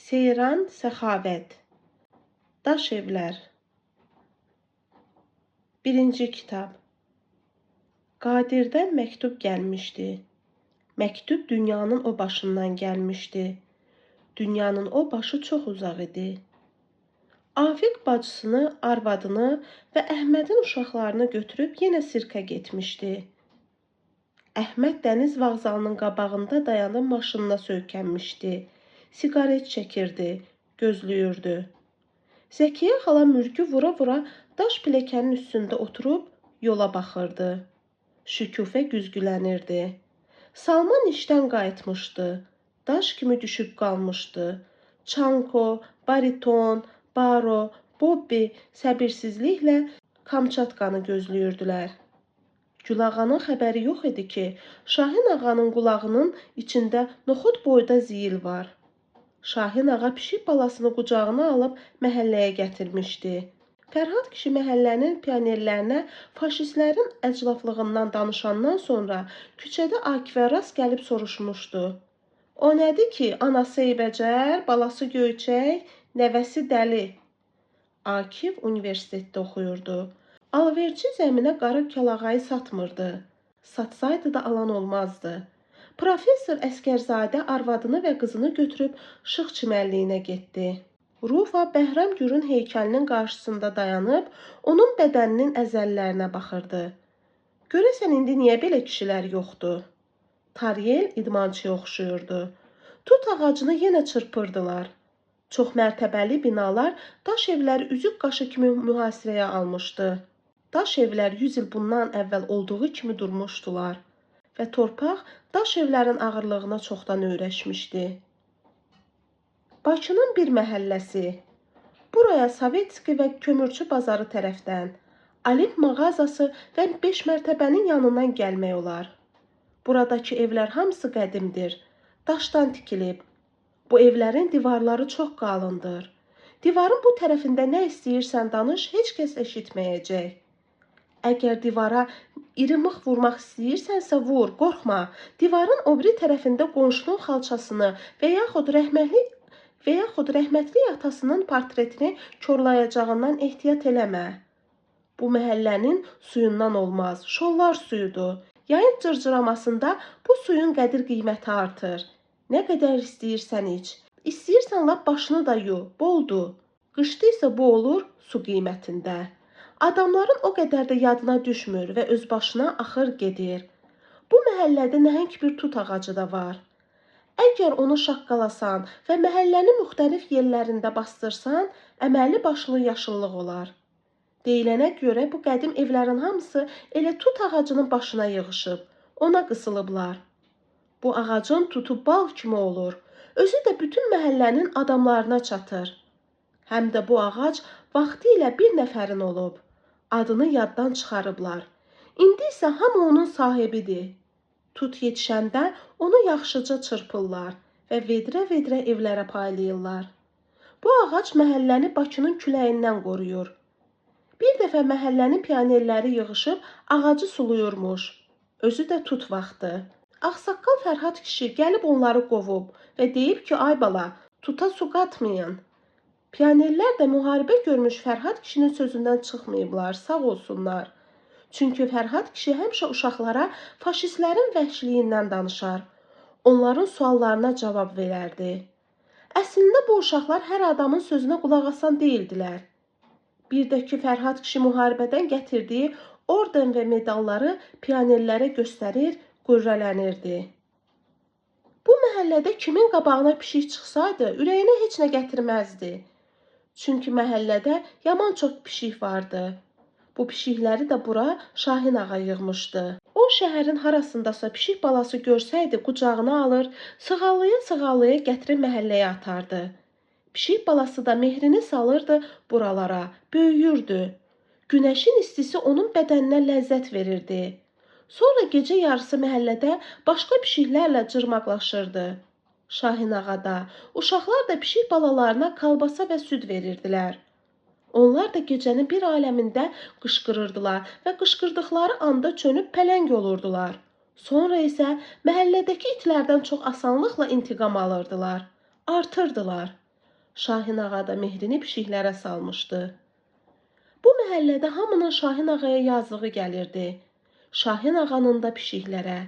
Seyran Səxavət, Daş evlər. 1-ci kitab. Qadirdən məktub gəlmişdi. Məktub dünyanın o başından gəlmişdi. Dünyanın o başı çox uzaq idi. Afiq bacısını, arvadını və Əhmədin uşaqlarını götürüb yenə sirkə getmişdi. Əhməd dəniz vağzalının qabağında dayanıb maşınına söykənmişdi. Siqaret çəkirdi, gözləyirdi. Zəkiyə xala mürgü vura-vura daş piləkənin üstündə oturub yola baxırdı. Şükufə güzgülənirdi. Salman işdən qayıtmışdı. Daş kimi düşüb qalmışdı. Çanko, bariton, baro, Bobbi səbirsizliklə Kamçatkanı gözləyirdilər. Gülağanın xəbəri yox idi ki, Şahin ağanın qulağının içində noxud boyda ziyil var. Şahin ağa pişik balasını qucağına alıb məhəlləyə gətirmişdi. Fərhad kişi məhəllənin pionerlərinə faşistlərin əclaflığından danışandan sonra küçədə Akifə rast gəlib soruşmuşdu. O nədir ki, anası eybəcər, balası göyçək, nəvəsi dəli? Akif universitetdə oxuyurdu. Alverçi zəminə qara kalağayı satmırdı. Satsaydı da alan olmazdı. Professor Əskərzadə arvadını və qızını götürüb Şıx çimərliyinə getdi. Rufa Bəhram Gürün heykəlinin qarşısında dayanıb, onun bədəninin əzəllərinə baxırdı. Görəsən indi niyə belə kişilər yoxdur? Taryel idmançıya oxşuyurdu. Tut ağacını yenə çırpırdılar. Çox mərtəbəli binalar daş evləri üzük qaşı kimi mühasirəyə almışdı. Daş evlər 100 il bundan əvvəl olduğu kimi durmuşdular və torpaq daş evlərin ağırlığına çoxdan öyrəşmişdi. Bakının bir məhəlləsi. Buraya Sovetski və Kömürçü bazarı tərəfdən, Alimp mağazası və 5 mərtəbənin yanından gəlmək olar. Buradakı evlər hamısı qədimdir, daşdan tikilib. Bu evlərin divarları çox qalındır. Divarın bu tərəfində nə istəyirsən danış, heç kəs eşitməyəcək. Əgər divara iri mıx vurmaq istəyirsənsə vur, qorxma. Divarın o biri tərəfində qonşunun xalçasını və yaxud rəhmətli atasının portretini korlayacağından ehtiyat eləmə. Bu məhəllənin suyundan olmaz, şollar suyudur. Yayın cırcıramasında bu suyun qədir-qiyməti artır. Nə qədər istəyirsən iç. İstəyirsən lap başını da yu, boldur. Qışda isə bu olur su qiymətində. Adamların o qədər də yadına düşmür və öz başına axır gedir. Bu məhəllədə nəhəng bir tut ağacı da var. Əgər onu şaqqalasan və məhəllənin müxtəlif yerlərində bastırsan, əməlli başlı yaşıllıq olar. Deyilənə görə bu qədim evlərin hamısı elə tut ağacının başına yığışıb, ona qısılıblar. Bu ağacın tutu bal kimi olur, özü də bütün məhəllənin adamlarına çatır. Həm də bu ağac vaxtilə bir nəfərin olub. Adını yaddan çıxarıblar. İndi isə hamı onun sahibidir. Tut yetişəndə onu yaxşıca çırpırlar və vedrə-vedrə evlərə paylayırlar. Bu ağac məhəlləni Bakının küləyindən qoruyur. Bir dəfə məhəllənin pionerləri yığışıb ağacı suluyurmuş. Özü də tut vaxtı. Ağsaqqal Fərhad kişi gəlib onları qovub və deyib ki, ay bala, tuta su qatmayın. Pionerlər də müharibə görmüş Fərhad kişinin sözündən çıxmayıblar, sağ olsunlar. Çünki Fərhad kişi həmişə uşaqlara faşistlərin vəhşiliyindən danışar. Onların suallarına cavab verərdi. Əslində bu uşaqlar hər adamın sözünə qulaq asan deyildilər. Bir də ki, Fərhad kişi müharibədən gətirdiyi orden və medalları pionerlərə göstərir, qürrələnirdi. Bu məhəllədə kimin qabağına pişik çıxsaydı, ürəyinə heç nə gətirməzdi. Çünki məhəllədə yaman çox pişik vardı. Bu pişikləri də bura Şahin ağa yığmışdı. O şəhərin harasındasa pişik balası görsəydi qucağına alır, sığallaya-sığallaya gətirib məhəlləyə atardı. Pişik balası da mehrini salırdı buralara, böyüyürdü. Günəşin istisi onun bədəninə ləzzət verirdi. Sonra gecə yarısı məhəllədə başqa pişiklərlə cırmaqlaşırdı. Şahin ağa da, uşaqlar da pişik balalarına kalbasa və süd verirdilər. Onlar da gecənin bir aləmində qışqırırdılar və qışqırdıqları anda çönüb pələng olurdular. Sonra isə məhəllədəki itlərdən çox asanlıqla intiqam alırdılar, artırdılar. Şahin ağa da mehrini pişiklərə salmışdı. Bu məhəllədə hamının Şahin ağaya yazığı gəlirdi. Şahin ağanın da pişiklərə.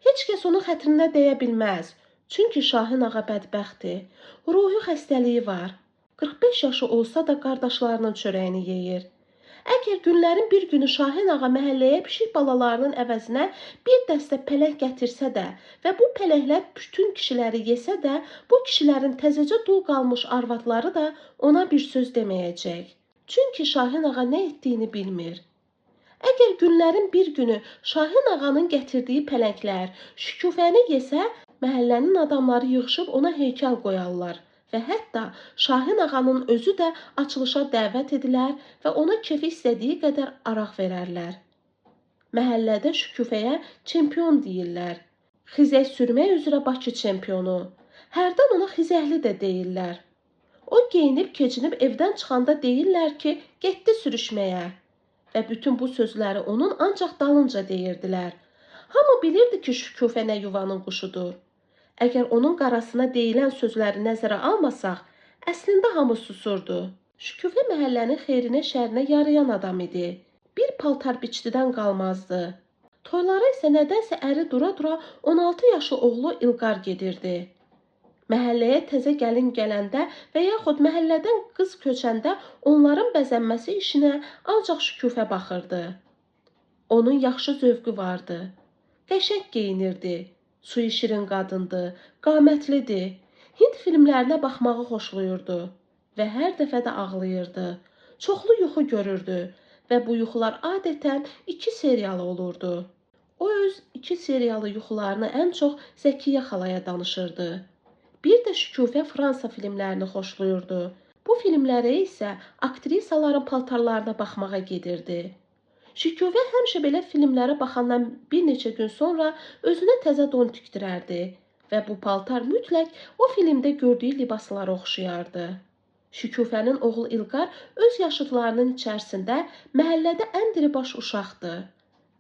Heç kəs onun xətrinə dəyə bilməz. Çünki Şahin ağa bədbəxtdir. Ruhi xəstəliyi var. 45 yaşı olsa da qardaşlarının çörəyini yeyir. Əgər günlərin bir günü Şahin ağa məhəlləyə pişik balalarının əvəzinə bir dəstə pələng gətirsə də və bu pələnglər bütün kişiləri yesə də, bu kişilərin təzəcə dul qalmış arvadları da ona bir söz deməyəcək. Çünki Şahin ağa nə etdiyini bilmir. Əgər günlərin bir günü Şahin ağanın gətirdiyi pələnglər şükufəni yesə, məhəllənin adamları yığışıb ona heykəl qoyarlar və hətta Şahin ağanın özü də açılışa dəvət edilər və ona kefi istədiyi qədər araq verərlər. Məhəllədə şükufəyə çempion deyirlər. Xizək sürmək üzrə Bakı çempionu. Hərdən ona xizəkli də deyirlər. O geyinib keçinib evdən çıxanda deyirlər ki, getdi sürüşməyə. Və bütün bu sözləri onun ancaq dalınca deyirdilər. Hamı bilirdi ki, şükufə nə yuvanın quşudur. Əgər onun qarasına deyilən sözləri nəzərə almasaq, əslində hamı susurdu. Şükufə məhəllənin xeyrinə şərinə yarayan adam idi. Bir paltar biçdidən qalmazdı. Toylara isə nədənsə əri dura-dura 16 yaşlı oğlu İlqar gedirdi. Məhəlləyə təzə gəlin gələndə və yaxud məhəllədən qız köçəndə onların bəzənməsi işinə ancaq Şükufə baxırdı. Onun yaxşı zövqü vardı. Qəşəng geyinirdi. Suyu şirin qadındı, qamətlidir. Hind filmlərinə baxmağı xoşlayırdı və hər dəfə də ağlayırdı. Çoxlu yuxu görürdü və bu yuxular adətən 2 seriyalı olurdu. O öz 2 seriyalı yuxularını ən çox Zəkiyə xalaya danışırdı. Bir də Şükufə Fransa filmlərini xoşlayırdı. Bu filmlərə isə aktrisaların paltarlarına baxmağa gedirdi. Şükufə həmişə belə filmlərə baxandan bir neçə gün sonra özünə təzə don tikdirərdi və bu paltar mütləq o filmdə gördüyü libaslara oxşayardı. Şükufənin oğlu İlqar öz yaşıdlarının içərisində məhəllədə ən diribaş uşaqdı.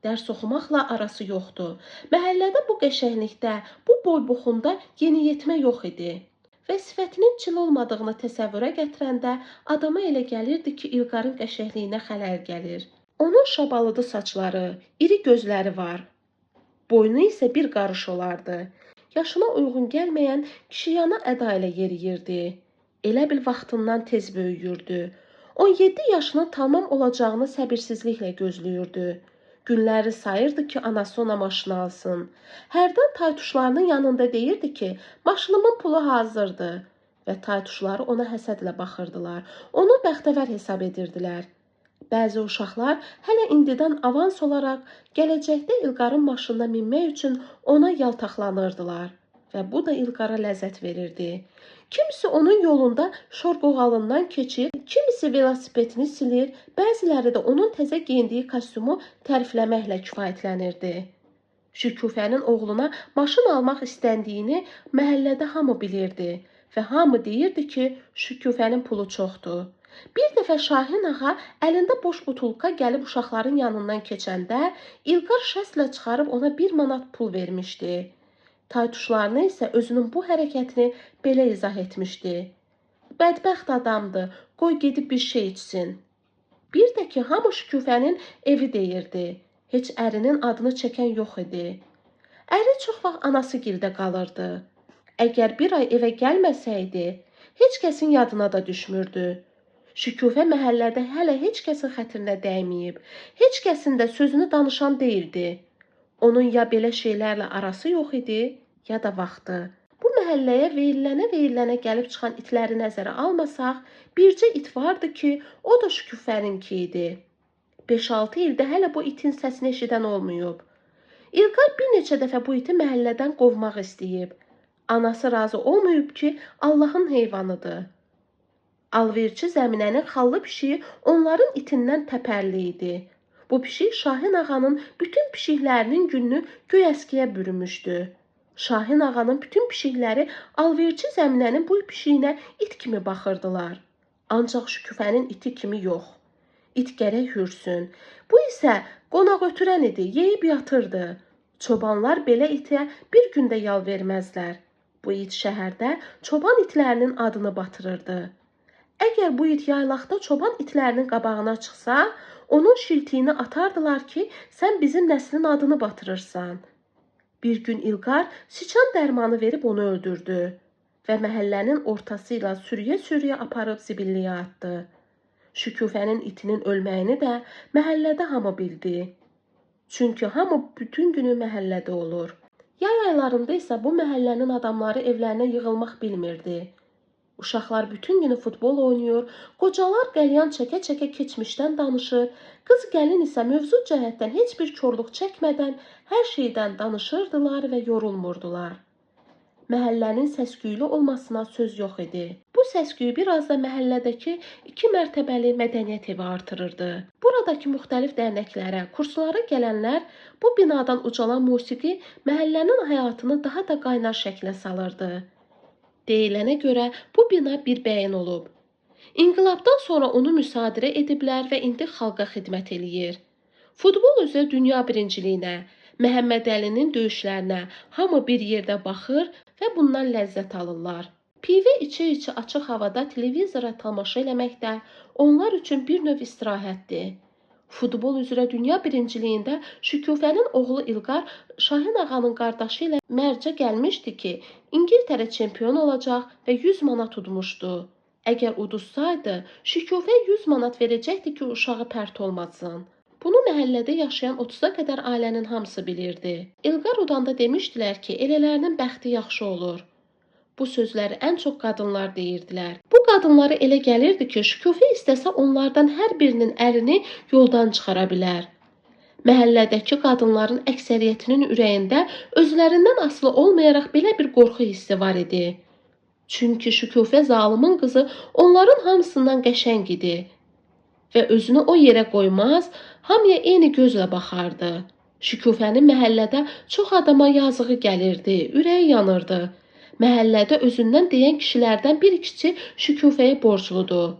Dərs oxumaqla arası yoxdur. Məhəllədə bu qəşənglikdə, bu boy-buxunda yeniyetmə yox idi. Və sifətinin çil olmadığını təsəvvürə gətirəndə adama elə gəlirdi ki, İlqarın qəşəngliyinə xələl gəlir. Onun şabalıdı saçları, iri gözləri var. Boynu isə bir qarış olardı. Yaşına uyğun gəlməyən kişiyana əda ilə yeriyirdi. Elə bil vaxtından tez böyüyürdü. 17 yaşının tamam olacağını səbirsizliklə gözləyirdi. Günləri sayırdı ki, anası ona maşını alsın. Hərdən taytuşlarının yanında deyirdi ki, maşınımın pulu hazırdır. Və taytuşları ona həsədlə baxırdılar. Onu bəxtəvər hesab edirdilər. Bəzi uşaqlar hələ indidən avans olaraq gələcəkdə İlqarın maşınına minmək üçün ona yaltaqlanırdılar və bu da İlqara ləzzət verirdi. Kimisi onun yolunda şorqoğalından keçir, kimisi velosipedini silir, bəziləri də onun təzə geyindiyi kostyumu tərifləməklə kifayətlənirdi. Şükufənin oğluna maşın almaq istəndiyini məhəllədə hamı bilirdi və hamı deyirdi ki, Şükufənin pulu çoxdur. Bir dəfə Şahin ağa əlində boş butulka gəlib uşaqların yanından keçəndə İlqar şəslə çıxarıb ona 1 manat pul vermişdi. Taytuşlarına isə özünün bu hərəkətini belə izah etmişdi. Bədbəxt adamdır, qoy gedib bir şey içsin. Bir də ki, hamı Şükufənin evi deyirdi. Heç ərinin adını çəkən yox idi. Əri çox vaxt anası gildə qalırdı. Əgər bir ay evə gəlməsəydi, heç kəsin yadına da düşmürdü. Şükufə məhəllədə hələ heç kəsin xətrinə dəyməyib, heç kəsin də sözünü danışan deyildi. Onun ya belə şeylərlə arası yox idi, ya da vaxtı. Bu məhəlləyə veyillənə gəlib çıxan itləri nəzərə almasaq, bircə it vardı ki, o da Şükufəninki idi. 5-6 ildə hələ bu itin səsini eşidən olmayıb. İlqar bir neçə dəfə bu iti məhəllədən qovmaq istəyib. Anası razı olmayıb ki, Allahın heyvanıdır. Alverçi Zəminənin xallı pişiyi onların itindən təpərli idi. Bu pişik Şahin ağanın bütün pişiklərinin gününü göy əskiyə bürümüşdü. Şahin ağanın bütün pişikləri alverçi Zəminənin bu pişiyinə it kimi baxırdılar. Ancaq Şükufənin iti kimi yox. İt gərək hürsün. Bu isə qonaq ötürən idi, yeyib yatırdı. Çobanlar belə itə bir gündə yal verməzlər. Bu it şəhərdə çoban itlərinin adını batırırdı. Əgər bu it yaylaqda çoban itlərinin qabağına çıxsa, onun şiltiyini atardılar ki, sən bizim nəslin adını batırırsan. Bir gün İlqar sıçan dərmanı verib onu öldürdü və məhəllənin ortası ilə sürüyə-sürüyə aparıb zibilliyə atdı. Şükufənin itinin ölməyini də məhəllədə hamı bildi. Çünki hamı bütün günü məhəllədə olur. Yay aylarında isə bu məhəllənin adamları evlərinə yığılmaq bilmirdi. Uşaqlar bütün günü futbol oynayır, qocalar qəlyan çəkə-çəkə keçmişdən danışır, qız gəlin isə mövzu cəhətdən heç bir korluq çəkmədən hər şeydən danışırdılar və yorulmurdular. Məhəllənin səsküylü olmasına söz yox idi. Bu səsküy biraz da məhəllədəki 2 mərtəbəli mədəniyyət evi artırırdı. Buradakı müxtəlif dərnəklərə, kurslara gələnlər bu binadan ucalan musiqi məhəllənin həyatını daha da qaynar şəklə salırdı. Deyilənə görə bu bina bir bəyin olub. İnqilabdan sonra onu müsadirə ediblər və indi xalqa xidmət eləyir. Futbol üzrə dünya birinciliyinə, Məhəmməd Əlinin döyüşlərinə hamı bir yerdə baxır və bundan ləzzət alırlar. Pivə içə-içə açıq havada televizora tamaşa eləmək də onlar üçün bir növ istirahətdir. Futbol üzrə dünya birinciliyində Şükufənin oğlu İlqar Şahin ağanın qardaşı ilə mərcə gəlmişdi ki, İngiltərə çempion olacaq və 100 manat udmuşdu. Əgər uduzsaydı, Şükufə 100 manat verəcəkdi ki, uşağı pərt olmasın. Bunu məhəllədə yaşayan 30-a qədər ailənin hamısı bilirdi. İlqar udanda demişdilər ki, elələrinin bəxti yaxşı olur. Bu sözləri ən çox qadınlar deyirdilər. Bu qadınlara elə gəlirdi ki, Şükufə istəsə onlardan hər birinin ərini yoldan çıxara bilər. Məhəllədəki qadınların əksəriyyətinin ürəyində özlərindən asılı olmayaraq belə bir qorxu hissi var idi. Çünki Şükufə zalımın qızı onların hamısından qəşəng idi və özünü o yerə qoymaz, hamıya eyni gözlə baxardı. Şükufənin məhəllədə çox adama yazığı gəlirdi, ürəyi yanırdı. Məhəllədə özündən deyən kişilərdən bir ikisi Şükufəyə borcludur.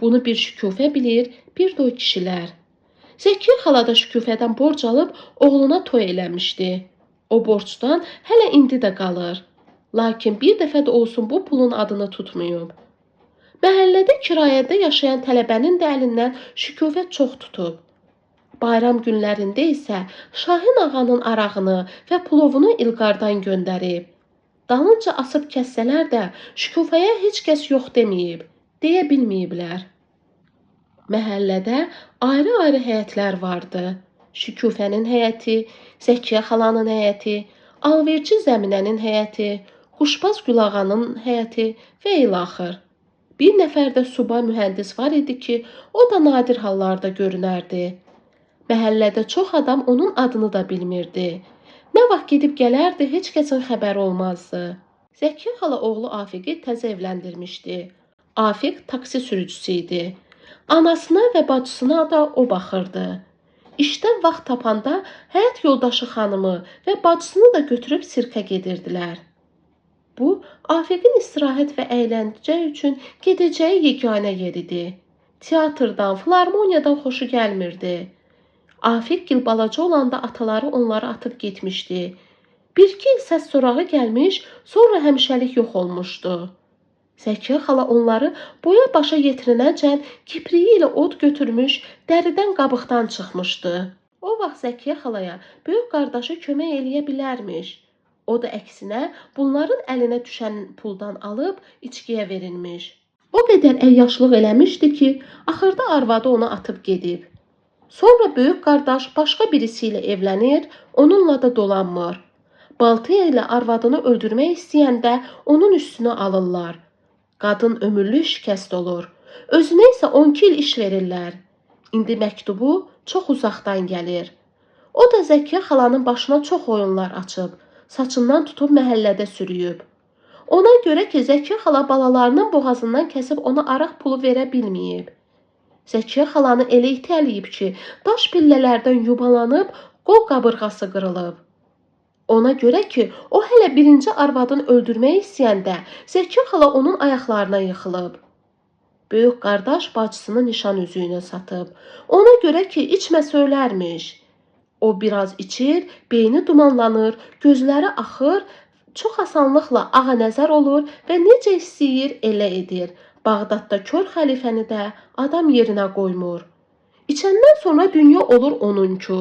Bunu bir Şükufə bilir, bir də o kişilər. Zəkiyə xala da Şükufədən borc alıb oğluna toy eləmişdi. O borcdan hələ indi də qalır. Lakin bir dəfə də olsun bu pulun adını tutmayıb. Məhəllədə kirayədə yaşayan tələbənin də əlindən Şükufə çox tutub. Bayram günlərində isə Şahin ağanın arağını və plovunu İlqardan göndərib. Dalınca asıb kəssələr də Şükufəyə heç kəs yox deməyib, deyə bilməyiblər. Məhəllədə ayrı-ayrı həyətlər vardı. Şükufənin həyəti, Zəkiyə xalanın həyəti, alverçi Zəminənin həyəti, Quşbaz Gülağanın həyəti və ilaxır. Bir nəfər də subay mühəndis var idi ki, o da nadir hallarda görünərdi. Məhəllədə çox adam onun adını da bilmirdi. Nə vaxt gedib gələrdi, heç kəsin xəbəri olmazdı. Zəkiyə xala oğlu Afiqi təzə evləndirmişdi. Afiq taksi sürücüsü idi. Anasına və bacısına da o baxırdı. İşdən vaxt tapanda həyat yoldaşı xanımı və bacısını da götürüb sirkə gedirdilər. Bu, Afiqin istirahət və əyləncə üçün gedəcəyi yeganə yer idi. Teatrdan, filarmoniyadan xoşu gəlmirdi. Afiq balaca olanda ataları onları atıb getmişdi. Bir-iki il səs sorağı gəlmiş, sonra həmişəlik yox olmuşdu. Zəkiyə xala onları boya başa yetirinəcən kipriyi ilə od götürmüş, dəridən qabıqdan çıxmışdı. O vaxt Zəkiyə xalaya böyük qardaşı kömək eləyə bilərmiş. O da əksinə bunların əlinə düşən puldan alıb içkiyə verilmiş. O qədər əyyaşlıq eləmişdi ki, axırda arvadı onu atıb gedib. Sonra böyük qardaş başqa birisi ilə evlənir, onunla da dolanmır. Balta ilə arvadını öldürmək istəyəndə onun üstünə alırlar. Qadın ömürlü şikəst olur. Özünə isə 12 il iş verirlər. İndi məktubu çox uzaqdan gəlir. O da Zəkiyə xalanın başına çox oyunlar açıb. Saçından tutub məhəllədə sürüyüb. Ona görə ki, Zəkiyə xala balalarının boğazından kəsib ona araq pulu verə bilməyib. Zəkiyə xalanı elə itələyib ki, daş pillələrdən yubalanıb, qol qabırğası qırılıb. Ona görə ki, o hələ birinci arvadını öldürmək istəyəndə Zəkiyə xala onun ayaqlarına yıxılıb. Böyük qardaş bacısını nişan üzüyünə satıb. Ona görə ki, içməsə ölərmiş. O biraz içir, beyni dumanlanır, gözləri axır, Çox asanlıqla ağanəzər olur və necə istəyir elə edir. Bağdadda kör xəlifəni də adam yerinə qoymur. İçəndən sonra dünya olur onunku.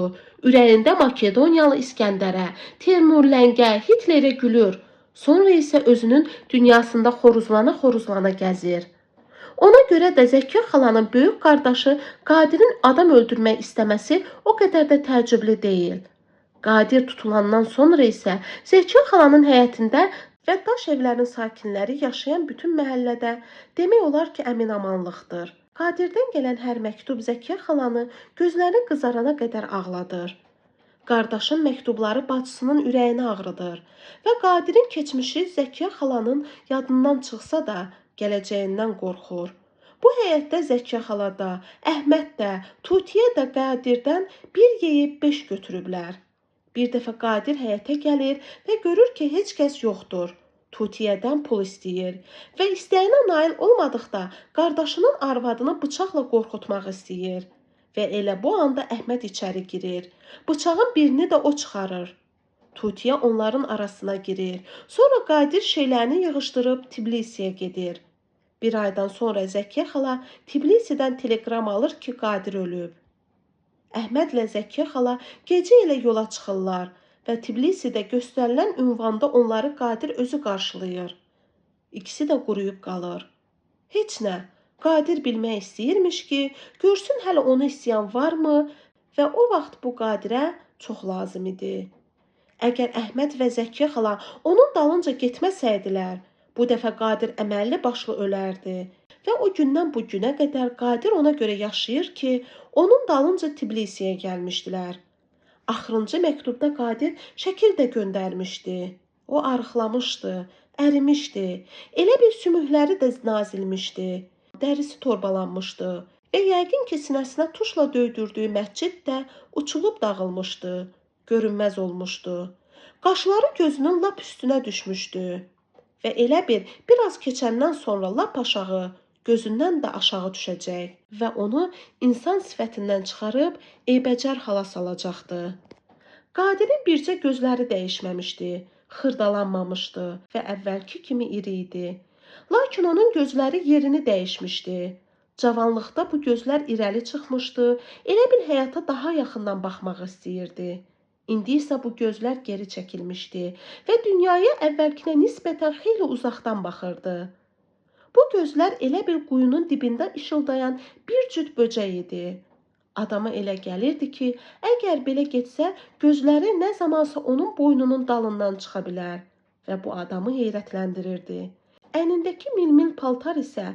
Ürəyində Makedoniyalı İskəndərə, Teymurləngə, Hitlerə gülür. Sonra isə özünün dünyasında xoruzlana-xoruzlana gəzir. Ona görə də Zəkiyə xalanın böyük qardaşı Qadirin adam öldürmək istəməsi o qədər də təəccüblü deyil. Qadir tutulandan sonra isə Zəkiyə xalanın həyətində və daş evlərin sakinləri yaşayan bütün məhəllədə demək olar ki, əminamanlıqdır. Qadirdən gələn hər məktub Zəkiyə xalanı gözləri qızarana qədər ağladır. Qardaşın məktubları bacısının ürəyini ağrıdır və Qadirin keçmişi Zəkiyə xalanın yadından çıxsa da gələcəyindən qorxur. Bu həyətdə Zəkiyə xala da, Əhməd də, Tutiyə də Qadirdən bir yeyib 5 götürüblər. Bir dəfə Qadir həyətə gəlir və görür ki, heç kəs yoxdur. Tutiyədən pul istəyir və istəyinə nail olmadıqda qardaşının arvadını bıçaqla qorxutmaq istəyir. Və elə bu anda Əhməd içəri girir. Bıçağın birini də o çıxarır. Tutiyə onların arasına girir. Sonra Qadir şeylərini yığışdırıb Tbilisiyə gedir. Bir aydan sonra Zəkiyə xala Tbilisidən teleqram alır ki, Qadir ölüb. Əhmədlə Zəkiyə xala gecə ilə yola çıxırlar və Tbilisidə göstərilən ünvanda onları Qadir özü qarşılayır. İkisi də quruyub qalır. Heç nə, Qadir bilmək istəyirmiş ki, görsün hələ onu istəyən varmı və o vaxt bu Qadirə çox lazım idi. Əgər Əhməd və Zəkiyə xala onun dalınca getməsəydilər, bu dəfə Qadir əməlli başlı ölərdi. Və o gündən bu günə qədər Qadir ona görə yaşayır ki, onun dalınca Tbilisiyə gəlmişdilər. Axırıncı məktubda Qadir şəkil də göndərmişdi. O arıqlamışdı, ərimişdi. Elə bir sümükləri də nazilmişdi. Dərisi torbalanmışdı və yəqin ki, sinəsinə tuşla döydürdüyü məscid də uçulub dağılmışdı, görünməz olmuşdu. Qaşları gözünün lap üstünə düşmüşdü və elə biraz keçəndən sonra lap aşağı, gözündən də aşağı düşəcək və onu insan sifətindən çıxarıb eybəcər hala salacaqdı. Qadirin bircə gözləri dəyişməmişdi, xırdalanmamışdı və əvvəlki kimi iri idi. Lakin onun gözləri yerini dəyişmişdi. Cavanlıqda bu gözlər irəli çıxmışdı, elə bil həyata daha yaxından baxmaq istəyirdi. İndi isə bu gözlər geri çəkilmişdi və dünyaya əvvəlkinə nisbətən xeyli uzaqdan baxırdı. Bu gözlər elə bir quyunun dibində işıldayan bir cüt böcək idi. Adama elə gəlirdi ki, əgər belə getsə, gözləri nə zamansa onun boynunun dalından çıxa bilər və bu adamı heyrətləndirirdi. Əynindəki milmil paltar isə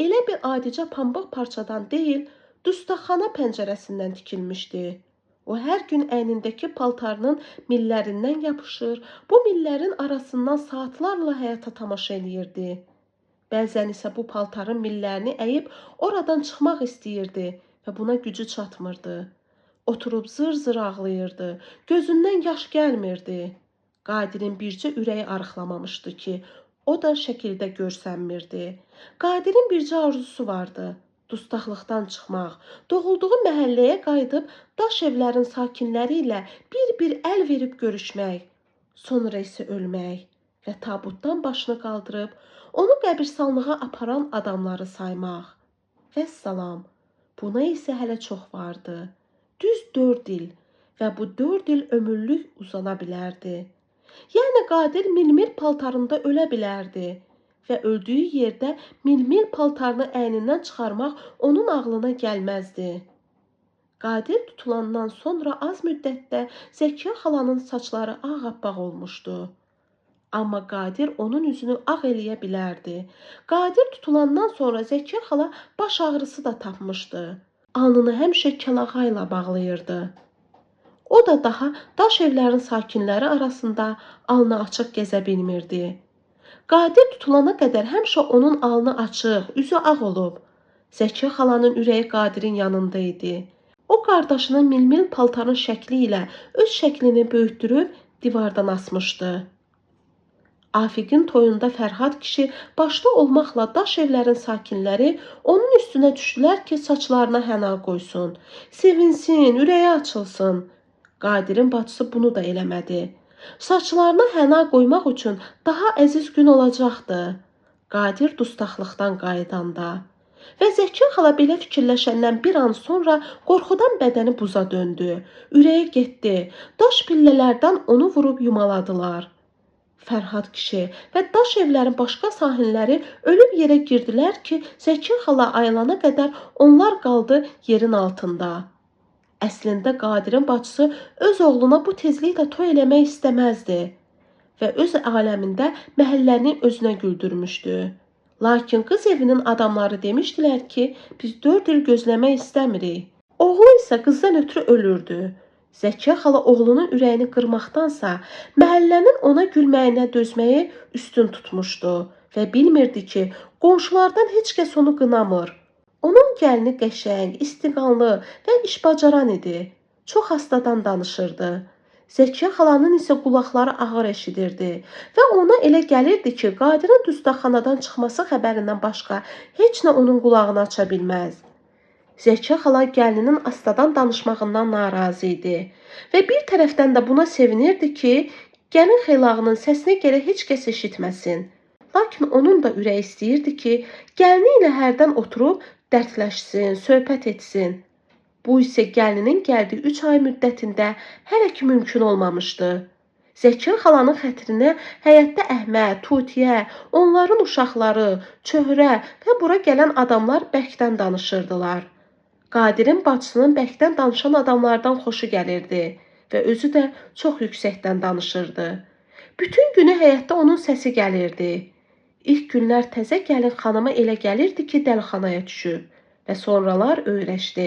elə bir adicə pambıq parçadan deyil, dustaqxana pəncərəsindən tikilmişdi. O hər gün əynindəki paltarının millərindən yapışır, bu millərin arasından saatlarla həyata tamaşa eləyirdi. Bəzən isə bu paltarın millərini əyib oradan çıxmaq istəyirdi və buna gücü çatmırdı. Oturub zır-zır ağlayırdı, gözündən yaş gəlmirdi. Qadirin bircə ürəyi arıqlamamışdı ki, o da şəkildə görsənmirdi. Qadirin bircə arzusu vardı, dustaqlıqdan çıxmaq, doğulduğu məhəlləyə qayıdıb daş evlərin sakinləri ilə bir-bir əl verib görüşmək, sonra isə ölmək və tabutdan başını qaldırıb onu qəbirstanlığa aparan adamları saymaq. Vəssalam, buna isə hələ çox vardı. Düz 4 il və bu 4 il ömürlük uzana bilərdi. Yəni Qadir milmil paltarında ölə bilərdi və öldüyü yerdə milmil paltarını əynindən çıxarmaq onun ağlına gəlməzdi. Qadir tutulandan sonra az müddətdə Zəkiyə xalanın saçları ağappaq olmuşdu. Amma Qadir onun üzünü ağ eləyə bilərdi. Qadir tutulandan sonra Zəkiyə xala baş ağrısı da tapmışdı. Alnını həmişə kəlağayla bağlayırdı. O da daha daş evlərin sakinləri arasında alnı açıq gəzə bilmirdi. Qadir tutulana qədər həmişə onun alnı açıq, üzü ağ olub. Zəkiyə xalanın ürəyi Qadirin yanında idi. O qardaşının milmil paltarın şəkli ilə öz şəklini böyütdürüb divardan asmışdı. Afiqin toyunda Fərhad kişi başda olmaqla daş evlərin sakinləri onun üstünə düşdülər ki, saçlarına həna qoysun, sevinsin, ürəyi açılsın. Qadir'in bacısı bunu da eləmədi. Saçlarına həna qoymaq üçün daha əziz gün olacaqdı. Qadir dustaqlıqdan qayıdanda. Və Zəkiyə xala belə fikirləşəndən bir an sonra qorxudan bədəni buza döndü. Ürəyi getdi. Daş pillələrdən onu vurub yumaladılar. Fərhad kişi və daş evlərin başqa sakinləri ölüb yerə girdilər ki, Zəkiyə xala ayılana qədər onlar qaldı yerin altında. Əslində Qadirin bacısı öz oğluna bu tezliklə toy eləmək istəməzdi və öz aləmində məhəlləni özünə güldürmüşdü. Lakin qız evinin adamları demişdilər ki, biz 4 il gözləmək istəmirik. Oğlu isə qızdan ötürü ölürdü. Zəkiyə xala oğlunun ürəyini qırmaqdansa, məhəllənin ona gülməyinə dözməyi üstün tutmuşdu və bilmirdi ki, qonşulardan heç kəs onu qınamır. Onun gəlini qəşəng, istiqanlı və işbacaran idi. Çox astadan danışırdı. Zəkiyə xalanın isə qulaqları ağır eşidirdi və ona elə gəlirdi ki, Qadirin dustaqxanadan çıxması xəbərindən başqa heç nə onun qulağını aça bilməz. Zəkiyə xala gəlinin astadan danışmağından narazı idi və bir tərəfdən də buna sevinirdi ki, gəlin xeylağının səsini gələ heç kəs eşitməsin. Lakin onun da ürəyi istəyirdi ki, gəlini ilə hərdən oturub dərdləşsin, söhbət etsin. Bu isə gəlinin gəldiyi 3 ay müddətində hələ ki mümkün olmamışdı. Zəkiyə xalanın xətrinə həyətdə Əhməd, Tutiyə, onların uşaqları, Çöhrə və bura gələn adamlar bərkdən danışırdılar. Qadirin bacısının bərkdən danışan adamlardan xoşu gəlirdi və özü də çox yüksəkdən danışırdı. Bütün günü həyətdə onun səsi gəlirdi. İlk günlər təzə gəlin xanıma elə gəlirdi ki, dəlxanaya düşüb. Və sonralar öyrəşdi.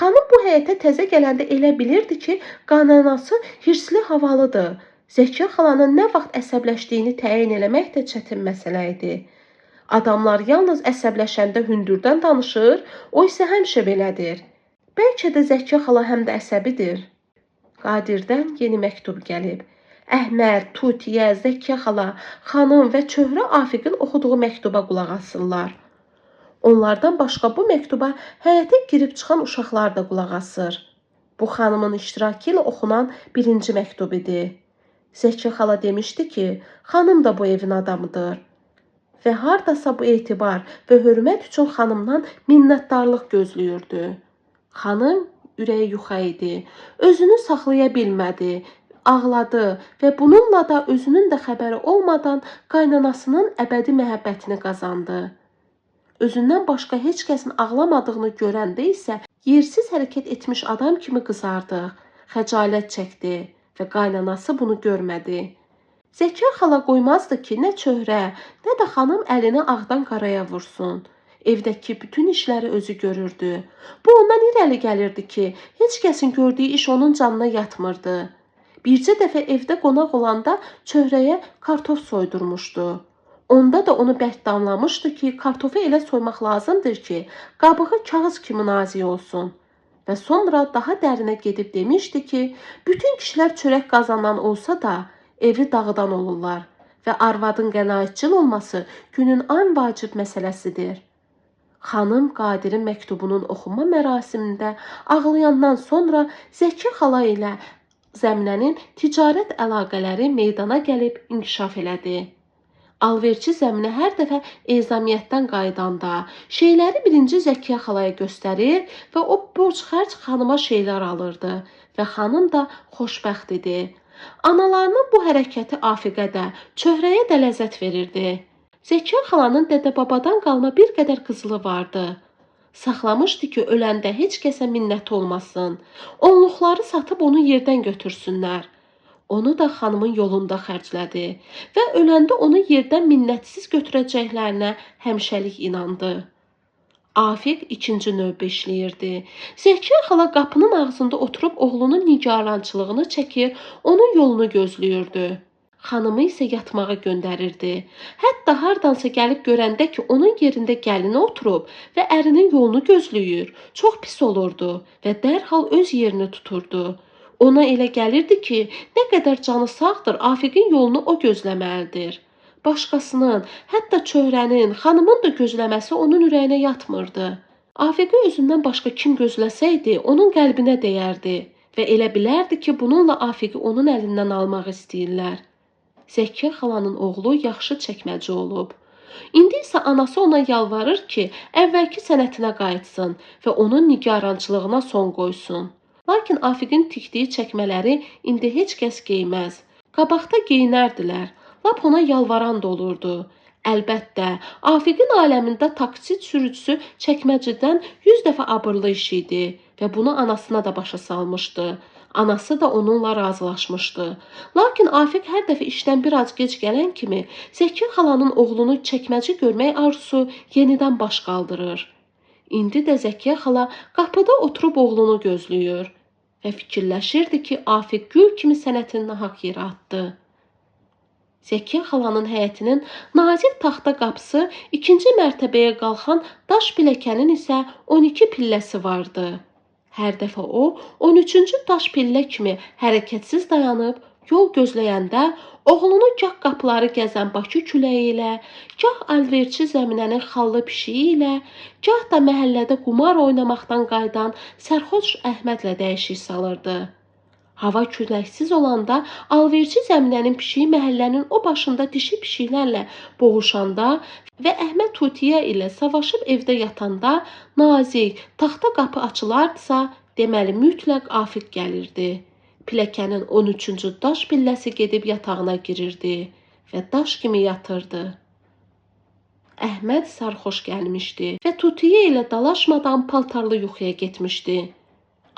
Xanım bu həyətə təzə gələndə elə bilirdi ki, qaynanası hirsli havalıdır. Zəkiyə xalanın nə vaxt əsəbləşdiyini təyin eləmək də çətin məsələ idi. Adamlar yalnız əsəbləşəndə hündürdən danışır, o isə həmişə belədir. Bəlkə də Zəkiyə xala həm də əsəbidir. Qadirdən yeni məktub gəlib. Əhməd, Tutiyə, Zəkiyə xala, xanım və Çöhrə Afiqin oxuduğu məktuba qulaq asırlar. Onlardan başqa bu məktuba həyətə girib çıxan uşaqlar da qulaq asır. Bu xanımın iştirakı ilə oxunan birinci məktub idi. Zəkiyə xala demişdi ki, xanım da bu evin adamıdır. Və hardasa bu etibar və hörmət üçün xanımdan minnətdarlıq gözləyirdi. Xanım ürəyi yuxa idi. Özünü saxlaya bilmədi. Ağladı və bununla da özünün də xəbəri olmadan qaynanasının əbədi məhəbbətini qazandı. Özündən başqa heç kəsin ağlamadığını görəndə isə yersiz hərəkət etmiş adam kimi qızardı, xəcalət çəkdi və qaynanası bunu görmədi. Zəkiyə xala qoymazdı ki, nə Çöhrə, nə də xanım əlini ağdan qaraya vursun. Evdəki bütün işləri özü görürdü. Bu ondan irəli gəlirdi ki, heç kəsin gördüyü iş onun canına yatmırdı. Bircə dəfə evdə qonaq olanda Çöhrəyə kartof soydurmuşdu. Onda da onu bərk damlamışdı ki, kartofu elə soymaq lazımdır ki, qabığı kağız kimi nazik olsun. Və sonra daha dərinə gedib demişdi ki, bütün kişilər çörək qazanan olsa da, evi dağıdan olurlar və arvadın qənaətçil olması günün ən vacib məsələsidir. Xanım Qadirin məktubunun oxunma mərasimində ağlayandan sonra Zəkiyə xala ilə Zəminənin ticarət əlaqələri meydana gəlib inkişaf elədi. Alverçi Zəminə hər dəfə ezamiyyətdən qaydanda şeyləri birinci Zəkiyə xalaya göstərir və o borc xərc xanıma şeylər alırdı və xanım da xoşbəxt idi. Analarının bu hərəkəti Afiqədə, Çöhrəyə də ləzzət verirdi. Zəkiyə xalanın dədə-babadan qalma bir qədər qızılı vardı. Saxlamışdı ki, öləndə heç kəsə minnət olmasın. Onluqları satıb onu yerdən götürsünlər. Onu da xanımın yolunda xərclədi və öləndə onu yerdən minnətsiz götürəcəklərinə həmişəlik inandı. Afiq 2-ci növbə işləyirdi. Zəkiyə xala qapının ağzında oturub oğlunun nigarançılığını çəkir, onun yolunu gözləyirdi. Xanımı isə yatmağa göndərirdi. Hətta hardansa gəlib görəndə ki, onun yerində gəlini oturub və ərinin yolunu gözləyir, çox pis olurdu və dərhal öz yerini tuturdu. Ona elə gəlirdi ki, nə qədər canı sağdır, Afiqin yolunu o gözləməlidir. Başqasının, hətta Çöhrənin, xanımın da gözləməsi onun ürəyinə yatmırdı. Afiqi özündən başqa kim gözləsəydi, onun qəlbinə dəyərdi və elə bilərdi ki, bununla Afiqi onun əlindən almaq istəyirlər. Zəkiyə xalanın oğlu yaxşı çəkməci olub. İndi isə anası ona yalvarır ki, əvvəlki sənətinə qayıtsın və onun nigarançılığına son qoysun. Lakin Afiqin tikdiyi çəkmələri indi heç kəs geyməz. Qabaqda geyinərdilər. Lap ona yalvaran da olurdu. Əlbəttə, Afiqin aləmində taksit sürücüsü çəkməcidən 100 dəfə abırlı iş idi və bunu anasına da başa salmışdı. Anası da onunla razılaşmışdı. Lakin Afiq hər dəfə işdən biraz gec gələn kimi Zəkiyə xalanın oğlunu çəkməci görmək arzusu yenidən baş qaldırır. İndi də Zəkiyə xala qapıda oturub oğlunu gözləyir və fikirləşirdi ki, Afiq gül kimi sənətini nahaq yerə atdı. Zəkiyə xalanın həyətinin nazik taxta qapısı 2-ci mərtəbəyə qalxan daş pilləkənin isə 12 pilləsi vardı. Hər dəfə o 13-cü daş pillə kimi hərəkətsiz dayanıb yol gözləyəndə oğlunu gah qapıları gəzən Bakı küləyi ilə, gah alverçi zəminənin xallı pişiyi ilə, gah da məhəllədə qumar oynamaqdan qayıdan sərxoş Əhmədlə dəyişik salırdı. Hava küləksiz olanda alverçi zəminənin pişiyi məhəllənin o başında dişi pişiklərlə boğuşanda və Əhməd Tutiyə ilə savaşıb evdə yatanda nazik, taxta qapı açılardısa, deməli mütləq Afiq gəlirdi. Pilləkənin 13-cü daş pilləsi gedib yatağına girirdi və daş kimi yatırdı. Əhməd sərxoş gəlmişdi və Tutiyə ilə dalaşmadan paltarlı yuxuya getmişdi.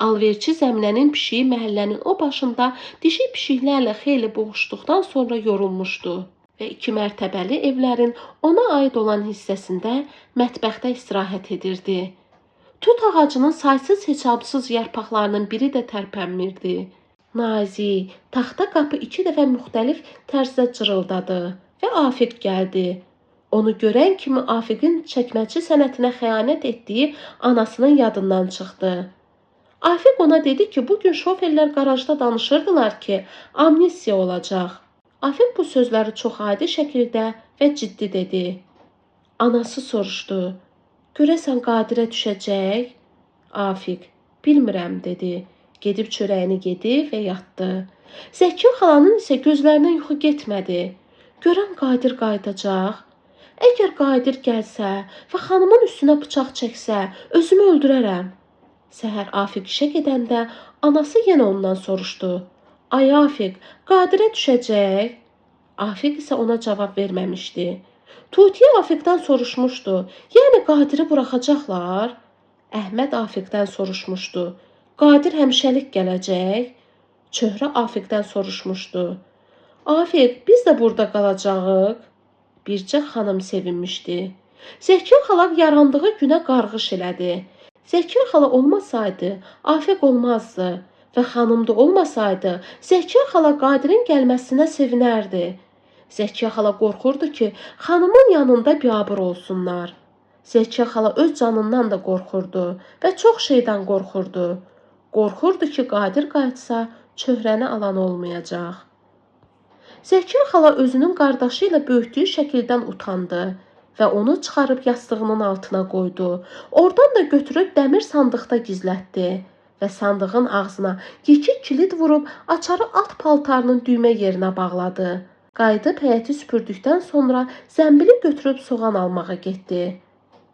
Alverçi zəminənin pişiyi məhəllənin o başında dişi pişiklərlə xeyli boğuşduqdan sonra yorulmuşdu və 2 mərtəbəli evlərin ona aid olan hissəsində mətbəxdə istirahət edirdi. Tut ağacının saysız-hesabsız yarpaqlarının biri də tərpənmirdi. Nazik, taxta qapı 2 dəfə müxtəlif tərzdə cırıldadı və Afiq gəldi. Onu görən kimi Afiqin çəkməci sənətinə xəyanət etdiyi anasının yadından çıxdı. Afiq ona dedi ki, bugün şoferlər qarajda danışırdılar ki, amnistiya olacaq. Afiq bu sözləri çox adi şəkildə və ciddi dedi. Anası soruşdu. Görəsən Qadirə düşəcək? Afiq, bilmirəm dedi. Gedib çörəyini yedi və yatdı. Zəkiyə xalanın isə gözlərindən yuxu getmədi. Görən Qadir qayıdacaq. Əgər Qadir gəlsə və xanımın üstünə bıçaq çəksə, özümü öldürərəm. Səhər Afiq işə gedəndə anası yenə ondan soruşdu. Ay Afiq, Qadirə düşəcək? Afiq isə ona cavab verməmişdi. Tutiyə Afiqdən soruşmuşdu. Yəni Qadiri buraxacaqlar? Əhməd Afiqdən soruşmuşdu. Qadir həmişəlik gələcək? Çöhrə Afiqdən soruşmuşdu. Afiq, biz də burada qalacağıq? Bircə xanım sevinmişdi. Zəkiyə xala yarandığı günə qarğış elədi. Zəkiyə xala olmasaydı, Afiq olmazdı və xanım da olmasaydı, Zəkiyə xala Qadirin gəlməsinə sevinərdi. Zəkiyə xala qorxurdu ki, xanımın yanında biabır olsunlar. Zəkiyə xala öz canından da qorxurdu və çox şeydən qorxurdu. Qorxurdu ki, Qadir qayıtsa, çöhrəni alan olmayacaq. Zəkiyə xala özünün qardaşı ilə böyütdüyü şəkildən utandı və onu çıxarıb yastığının altına qoydu. Oradan da götürüb dəmir sandıqda gizlətdi və sandığın ağzına yekə kilid vurub açarı alt paltarının düymə yerinə bağladı. Qayıdıb həyəti süpürdükdən sonra zəmbili götürüb soğan almağa getdi.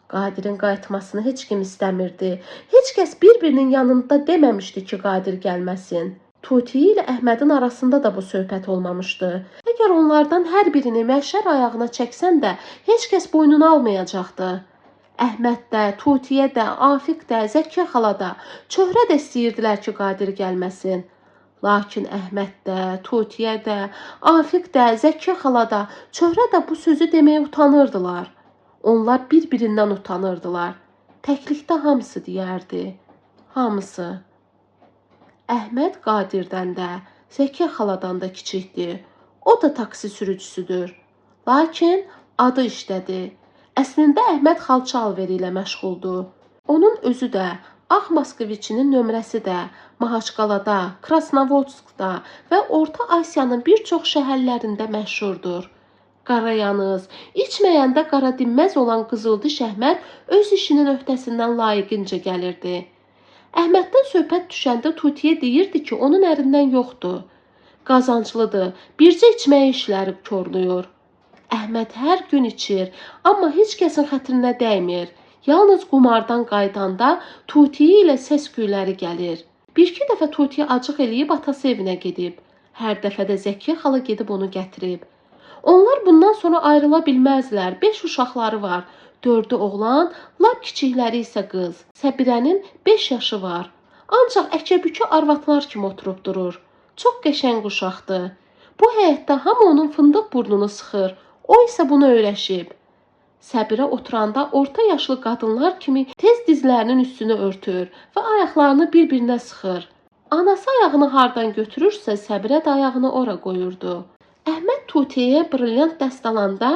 Qadirin qayıtmasını heç kim istəmirdi. Heç kəs bir-birinin yanında deməmişdi ki, Qadir gəlməsin. Tutiyə ilə Əhmədin arasında da bu söhbət olmamışdı. Əgər onlardan hər birini məhşər ayağına çəksən də, heç kəs boynunu almayacaqdı. Əhməd də, Tutiyə də, Afiq də, Zəkiyə xala da, çöhrə də istəyirdilər ki, Qadir gəlməsin. Lakin Əhməd də, Tutiyə də, Afiq də, Zəkiyə xala da, çöhrə də bu sözü deməyə utanırdılar. Onlar bir-birindən utanırdılar. Təklikdə hamısı deyərdi. Hamısı. Əhməd Qadirdən də, Zəkiyə xaladan da kiçikdir. O da taksi sürücüsüdür. Lakin adı işdədir. Əslində Əhməd xalça alveri ilə məşğuldur. Onun özü də, Ağ Moskviçinin nömrəsi də Mahaçqalada, Krasnovodskda və Orta Asiyanın bir çox şəhərlərində məşhurdur. Qarayanız, içməyəndə qara dinməz olan Qızıldiş Əhməd öz işinin öhdəsindən layiqincə gəlirdi. Əhməddən söhbət düşəndə Tutiyə deyirdi ki, onun ərindən yoxdur. Qazanclıdır, bircə içməyə işləri korlayır. Əhməd hər gün içir, amma heç kəsin xətrinə dəymir. Yalnız qumardan qaydanda Tutiyə ilə səs küyləri gəlir. Bir-iki dəfə Tutiyə acıq eləyib atası evinə gedib. Hər dəfə də Zəkiyə xala gedib onu gətirib. Onlar bundan sonra ayrıla bilməzlər. 5 uşaqları var. 4-ü oğlan, lap kiçikləri isə qız. Səbirənin 5 yaşı var. Ancaq əkə-bükə arvadlar kimi oturub durur. Çox qəşəng uşaqdır. Bu həyətdə hamı onun fındıq burnunu sıxır. O isə bunu öyrəşib. Səbirə oturanda orta yaşlı qadınlar kimi tez dizlərinin üstünü örtür və ayaqlarını bir-birinə sıxır. Anası ayağını hardan götürürsə, Səbirə də ayağını ora qoyurdu. Əhməd Tutiyəyə brilyant dəst alanda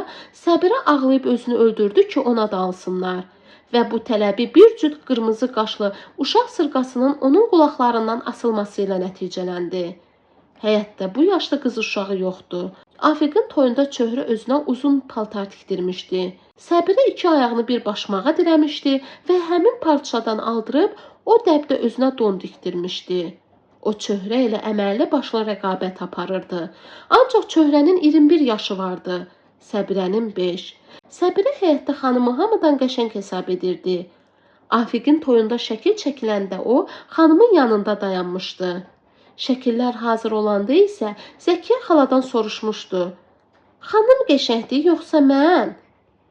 Səbirə ağlayıb özünü öldürdü ki, ona da alsınlar. Və bu tələbi bir cüt qırmızı qaşlı uşaq sırqasının onun qulaqlarından asılması ilə nəticələndi. Həyətdə bu yaşlı qız uşağı yoxdur. Afiqin toyunda Çöhrə özünə uzun paltar tikdirmişdi. Səbirə 2 ayağını bir başmağa dirəmişdi və həmin parçadan aldırıb o dəbdə özünə don dikdirmişdi. O Çöhrə ilə əməlli başlı rəqabət aparırdı. Ancaq Çöhrənin 21 yaşı vardı, Səbirənin 5. Səbirə həyətdə xanımı hamıdan qəşəng hesab edirdi. Afiqin toyunda şəkil çəkiləndə o, xanımın yanında dayanmışdı. Şəkillər hazır olanda isə Zəkiyə xaladan soruşmuşdu. Xanım qəşəngdir, yoxsa mən?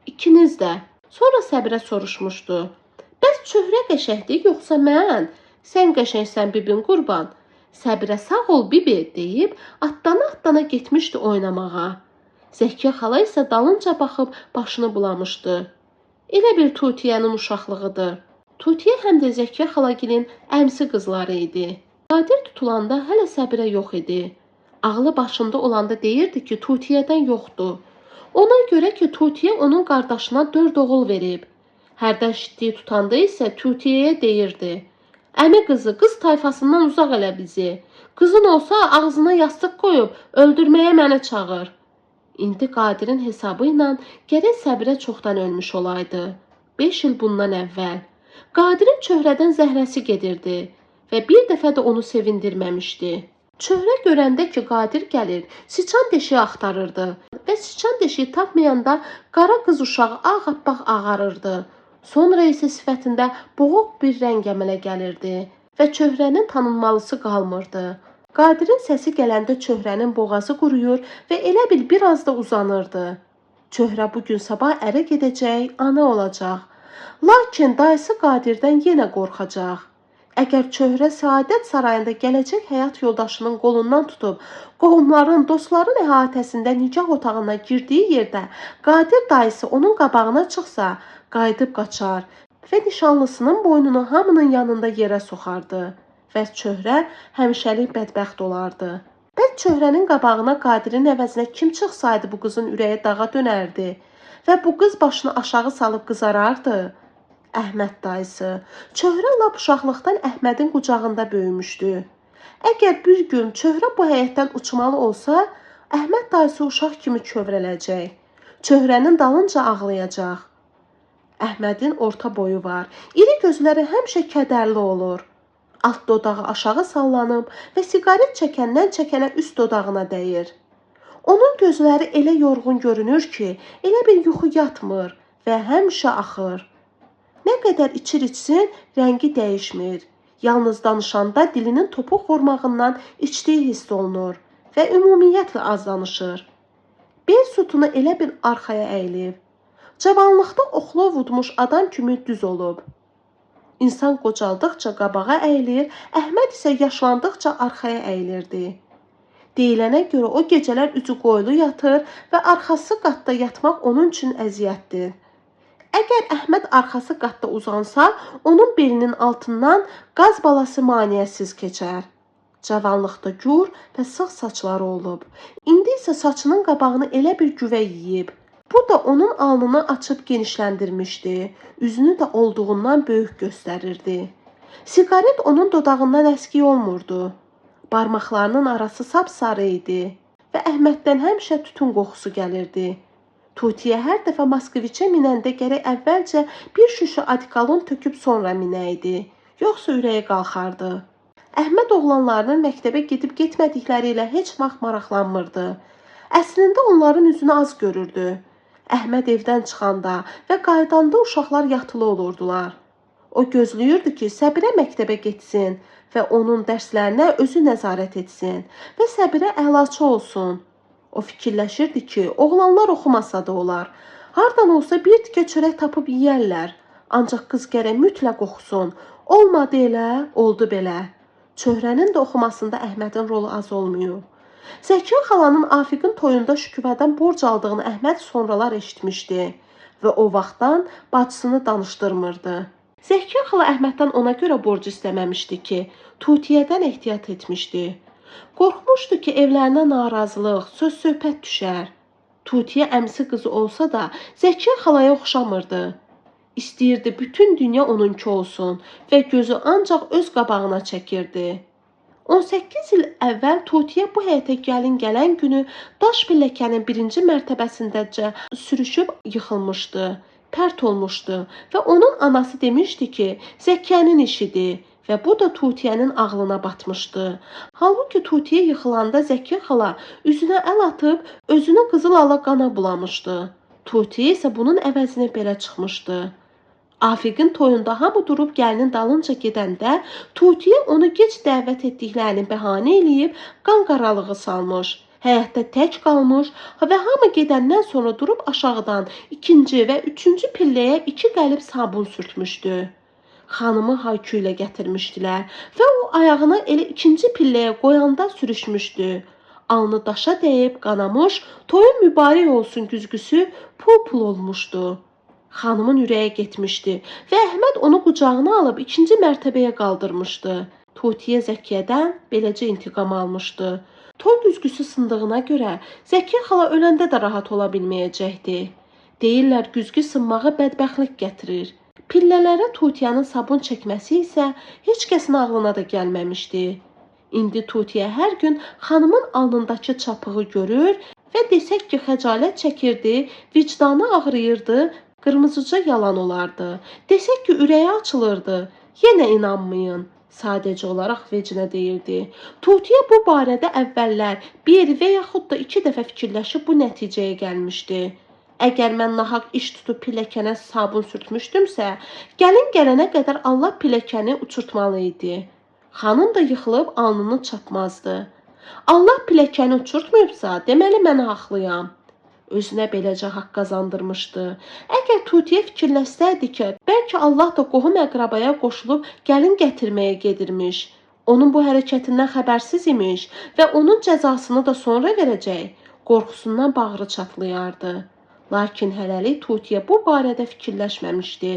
İkiniz də. Sonra Səbirə soruşmuşdu. Bəs Çöhrə qəşəngdir, yoxsa mən? Sən qəşəngsən bibin qurban. Səbirə sağ ol bibi deyib atdana getmişdi oynamağa. Zəkiyə xala isə dalınca baxıb başını bulamışdı. Elə bir Tutiyənin uşaqlığıdır. Tutiyə həm də Zəkiyə xalagilin əmsi qızları idi. Qadir tutulanda hələ Səbirə yox idi. Ağlı başında olanda deyirdi ki, Tutiyədən yoxdur. Ona görə ki, Tutiyə onun qardaşına 4 oğul verib. Hərdən şitliyi tutanda isə Tutiyəyə deyirdi. Əmi qızı, qız tayfasından uzaq elə bizi. Qızın olsa ağzına yastıq qoyub öldürməyə məni çağır. İndi Qadirin hesabı ilə gərək Səbirə çoxdan ölmüş olaydı. 5 il bundan əvvəl. Qadirin Çöhrədən zəhrəsi gedirdi və bir dəfə də onu sevindirməmişdi. Çöhrə görəndə ki, Qadir gəlir, siçan deşiyi axtarırdı və siçan deşiyi tapmayanda qara qız uşağı ağappaq ağarırdı. Sonra isə sifətində boğuq bir rəng əmələ gəlirdi və Çöhrənin tanınmalısı qalmırdı. Qadirin səsi gələndə Çöhrənin boğazı quruyur və elə bil biraz da uzanırdı. Çöhrə bugün sabah ərə gedəcək, ana olacaq. Lakin dayısı Qadirdən yenə qorxacaq. Əgər Çöhrə Səadət sarayında gələcək həyat yoldaşının qolundan tutub, qohumların, dostların əhatəsində nikah otağına girdiyi yerdə Qadir dayısı onun qabağına çıxsa, qayıdıb qaçar və nişanlısının boynunu hamının yanında yerə soxardı və Çöhrə həmişəlik bədbəxt olardı. Bəs Çöhrənin qabağına Qadirin əvəzinə kim çıxsaydı bu qızın ürəyi dağa dönərdi və bu qız başını aşağı salıb qızarardı. Əhməd dayısı. Çöhrə lap uşaqlıqdan Əhmədin qucağında böyümüşdü. Əgər bir gün Çöhrə bu həyətdən uçmalı olsa, Əhməd dayısı uşaq kimi kövrələcək. Çöhrənin dalınca ağlayacaq. Əhmədin orta boyu var. İri gözləri həmişə kədərli olur. Alt dodağı aşağı sallanıb və siqaret çəkəndən çəkənə üst dodağına dəyir. Onun gözləri elə yorğun görünür ki, elə bir yuxu yatmır və həmişə axır. Nə qədər içir-içsin, rəngi dəyişmir. Yalnız danışanda dilinin topuq vurmağından içdiyi hiss olunur və ümumiyyətlə az danışır. Bel sütunu elə bir arxaya əyilib. Cavanlıqda oxlov vurmuş adam kimi düz olub. İnsan qocaldıqca qabağa əyilir, Əhməd isə yaşlandıqca arxaya əyilirdi. Deyilənə görə o gecələr üzü qoylu yatır və arxası qatda yatmaq onun üçün əziyyətdir. Əgər Əhməd arxası qatda uzansa, onun belinin altından qaz balası maneəsiz keçər. Cavanlıqda gür və sıx saçları olub. İndi isə saçının qabağını elə bir güvə yeyib. Bu da onun alnını açıb genişləndirmişdi. Üzünü də olduğundan böyük göstərirdi. Siqaret onun dodağından əski olmurdu. Barmaqlarının arası sapsarı idi və Əhməddən həmişə tütün qoxusu gəlirdi. Tutiyə hər dəfə Moskviçə minəndə gərək əvvəlcə bir şüşə adikalon töküb sonra minəydi. yoxsa ürəyi qalxardı. Əhməd oğlanlarının məktəbə gedib getmədikləri ilə heç vaxt maraqlanmırdı. Əslində onların üzünü az görürdü. Əhməd evdən çıxanda və qaydanda uşaqlar yatılı olurdular. O gözləyirdi ki, Səbirə məktəbə getsin və onun dərslərinə özü nəzarət etsin və Səbirə əlaçı olsun. O fikirləşirdi ki, oğlanlar oxumasa da olar. Hardan olsa bir tikə çörək tapıb yeyərlər. Ancaq qız gərək mütləq oxusun. Olmadı elə, oldu belə. Çöhrənin də oxumasında Əhmədin rolu az olmuyor. Zəkiyə xalanın Afiqin toyunda şüküvədən borc aldığını Əhməd sonralar eşitmişdi və o vaxtdan bacısını danışdırmırdı. Zəkiyə xala Əhməddən ona görə borc istəməmişdi ki, Tutiyədən ehtiyat etmişdi. Qorxmuşdu ki, evlərinə narazılıq, söz-söhbət düşər. Tutiyə əmsi qızı olsa da Zəkiyə xalaya oxşamırdı. İstəyirdi bütün dünya onunki olsun və gözü ancaq öz qabağına çəkirdi. 18 il əvvəl Tutiyə bu həyətə gəlin gələn günü daş pilləkənin birinci mərtəbəsindəcə sürüşüb yıxılmışdı, pərt olmuşdu və onun anası demişdi ki, Zəkiyənin işidir və bu da Tutiyənin ağlına batmışdı. Halbuki Tutiyə yıxılanda Zəkiyə xala üzünə əl atıb özünü qızıl ala qana bulamışdı. Tutiyə isə bunun əvəzinə belə çıxmışdı. Afiqin toyunda hamı durub gəlinin dalınca gedəndə Tutiyə onu gec dəvət etdiklərini bəhanə eləyib qan qaralığı salmış. Həyətdə tək qalmış və hamı gedəndən sonra durub aşağıdan ikinci və üçüncü pilləyə 2 qəlib sabun sürtmüşdü. Xanımı haykü ilə gətirmişdilər və o ayağına elə ikinci pilləyə qoyanda sürüşmüşdü. Alnı daşa dəyib qanamış, toyun mübarək olsun güzgüsü pul-pul olmuşdu. Xanımın ürəyi getmişdi və Əhməd onu qucağına alıb ikinci mərtəbəyə qaldırmışdı. Tutiyə Zəkiyədən beləcə intiqam almışdı. Toy güzgüsü sındığına görə Zəkiyə xala öləndə də rahat ola bilməyəcəkdi. Deyirlər güzgü sınmağı bədbəxtlik gətirir. Pillələrə Tutiyənin sabun çəkməsi isə heç kəsin ağlına da gəlməmişdi. İndi Tutiyə hər gün xanımın alnındakı çapığı görür və desək ki, xəcalət çəkirdi, vicdanı ağrıyırdı, qırmızıca yalan olardı. Desək ki, ürəyi açılırdı. Yenə inanmayın. Sadəcə olaraq vecinə deyirdi. Tutiyə bu barədə əvvəllər bir və yaxud da 2 dəfə fikirləşib bu nəticəyə gəlmişdi. Əgər mən nahaq iş tutub pilləkənə sabun sürtmüşdümsə, gəlin gələnə qədər Allah pilləkəni uçurtmalı idi. Xanım da yıxılıb alnını çapmazdı. Allah pilləkəni uçurtmayıbsa, deməli mən haqlıyam. Özünə beləcə haqq qazandırmışdı. Əgər Tutiyə fikirləşsəydi ki, bəlkə Allah da qohum əqrabaya qoşulub gəlin gətirməyə gedirmiş, onun bu hərəkətindən xəbərsiz imiş və onun cəzasını da sonra verəcək, qorxusundan bağrı çatlayardı. Lakin hələlik Tutiyə bu barədə fikirləşməmişdi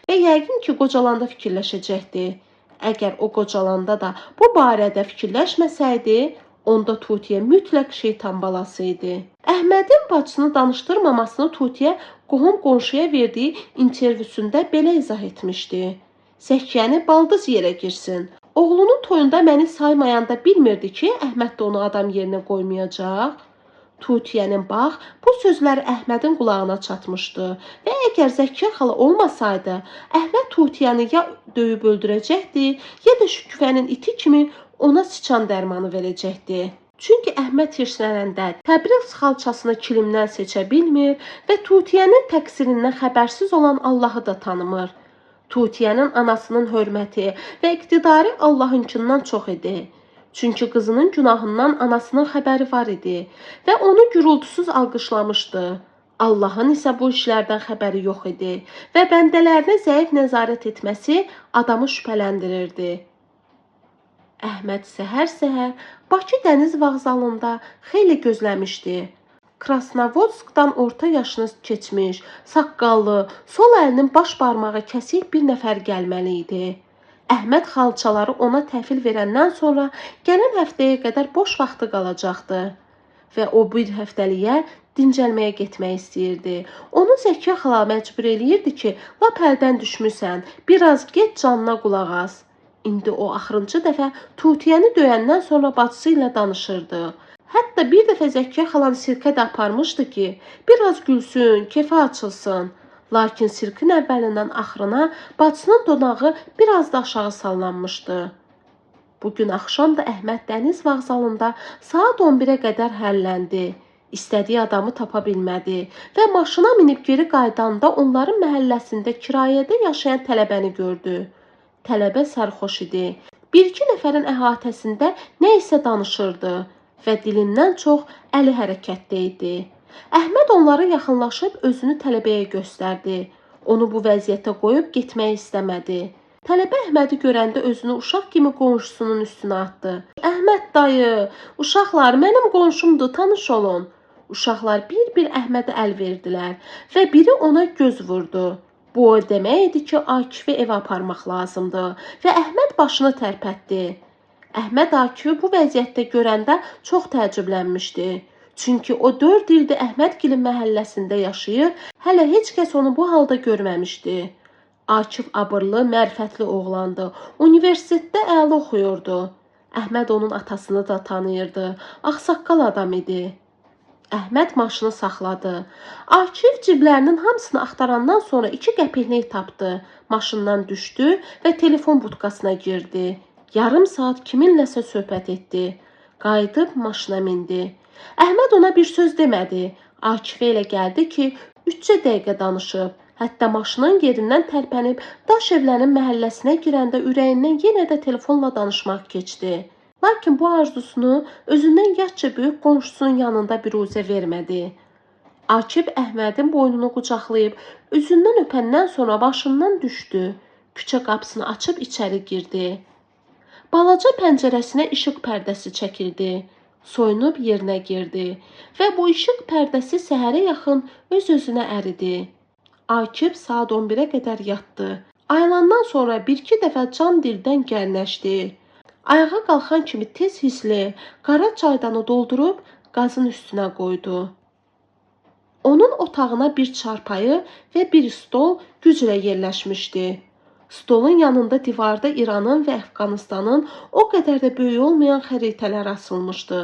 və yəqin ki, qocalanda fikirləşəcəkdi. Əgər o qocalanda da bu barədə fikirləşməsəydi, onda Tutiyə mütləq şeytan balası idi. Əhmədin bacısını danışdırmamasını Tutiyə qohum qonşuya verdiyi intervyusunda belə izah etmişdi. Zəkiyəni baldız yerə girsin. Oğlunun toyunda məni saymayanda bilmirdi ki, Əhməd də onu adam yerinə qoymayacaq. Tutiyənin bax, bu sözlər Əhmədin qulağına çatmışdı və əgər Zəkiyə xala olmasaydı, Əhməd Tutiyəni ya döyüb öldürəcəkdi, ya da şüküfənin iti kimi ona sıçan dərmanı verəcəkdi. Çünki Əhməd hirslənəndə Təbriz xalçasını kilimdən seçə bilmir və Tutiyənin təqsirindən xəbərsiz olan Allahı da tanımır. Tutiyənin anasının hörməti və iqtidarı Allahınkindən çox idi. Çünki qızının günahından anasının xəbəri var idi və onu gürültüsüz alqışlamışdı. Allahın isə bu işlərdən xəbəri yox idi və bəndələrinə zəif nəzarət etməsi adamı şübhələndirirdi. Əhməd səhər-səhər Bakı dəniz vağzalında xeyli gözləmişdi. Krasnovodskdan orta yaşını keçmiş, saqqallı, sol əlinin baş barmağı kəsik bir nəfər gəlməli idi. Əhməd xalçaları ona təhvil verəndən sonra gələn həftəyə qədər boş vaxtı qalacaqdı və o bir həftəliyə dincəlməyə getmək istəyirdi. Onu Zəkiyə xala məcbur eləyirdi ki, lap əldən düşmüsən, biraz get canına qulaq as. İndi o axırıncı dəfə Tutiyəni döyəndən sonra bacısı ilə danışırdı. Hətta bir dəfə Zəkiyə xalanı sirkə də aparmışdı ki, biraz gülsün, kefi açılsın. Lakin sirkin əvvəlindən axırına bacısının donağı biraz da aşağı sallanmışdı. Bugün axşam da Əhməd dəniz vağzalında saat 11-ə qədər hərləndi. İstədiyi adamı tapa bilmədi və maşına minib geri qaydanda onların məhəlləsində kirayədə yaşayan tələbəni gördü. Tələbə sərxoş idi. Bir-iki nəfərin əhatəsində nə isə danışırdı və dilindən çox əli hərəkətdə idi. Əhməd onlara yaxınlaşıb özünü tələbəyə göstərdi. Onu bu vəziyyətə qoyub getmək istəmədi. Tələbə Əhmədi görəndə özünü uşaq kimi qonşusunun üstünə atdı. Əhməd dayı, uşaqlar mənim qonşumdur, tanış olun. Uşaqlar bir-bir Əhmədə əl verdilər və biri ona göz vurdu. Bu o demək idi ki, Akifi evə aparmaq lazımdır və Əhməd başını tərpətdi. Əhməd Akifi bu vəziyyətdə görəndə çox təəccüblənmişdi. Çünki o 4 ildir Əhmədgilin məhəlləsində yaşayır, hələ heç kəs onu bu halda görməmişdi. Akif abırlı, mərifətli oğlandı. Universitetdə əla oxuyurdu. Əhməd onun atasını da tanıyırdı. Ağsaqqal adam idi. Əhməd maşını saxladı. Akif ciblərinin hamısını axtarandan sonra 2 qəpiklik tapdı. Maşından düşdü və telefon budkasına girdi. Yarım saat kiminləsə söhbət etdi. Qayıdıb maşına mindi. Əhməd ona bir söz demədi. Akifə elə gəldi ki, 3 dəqiqə danışıb. Hətta maşının yerindən tərpənib daş evlərin məhəlləsinə girəndə ürəyindən yenə də telefonla danışmaq keçdi. Lakin bu arzusunu özündən yaşca böyük qonşusunun yanında biruzə vermədi. Akif Əhmədin boynunu qucaqlayıb üzündən öpəndən sonra başından düşdü. Küçə qapısını açıb içəri girdi. Balaca pəncərəsinə işıq pərdəsi çəkildi. Soyunub yerinə girdi və bu işıq pərdəsi səhərə yaxın öz-özünə əridi. Akif saat 11-ə qədər yatdı. Ayılandan sonra 1-2 dəfə can dildən gərnəşdi. Ayağa qalxan kimi tez hisli, qara çaydanı doldurub qazın üstünə qoydu. Onun otağına bir çarpayı və bir stol güclə yerləşmişdi. Stolun yanında divarda İranın və Əfqanistanın o qədər də böyük olmayan xəritələr asılmışdı.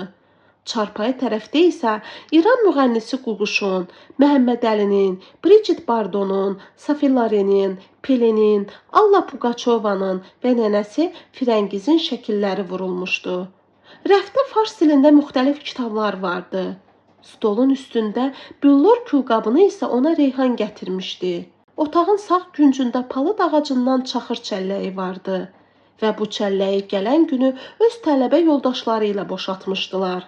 Çarpayı tərəfdə isə İran müğənnisi Ququşun, Məhəmməd Əlinin, Bridget Bardonun, Sophie Lorenin, Pelinin, Alla Pugaçovanın və nənəsi Firəngizin şəkilləri vurulmuşdu. Rəfdə fars dilində müxtəlif kitablar vardı. Stolun üstündə büllur külqabını isə ona Reyhan gətirmişdi. Otağın sağ küncündə palıd ağacından çaxır çəlləyi vardı və bu çəlləyi gələn günü öz tələbə yoldaşları ilə boşaltmışdılar.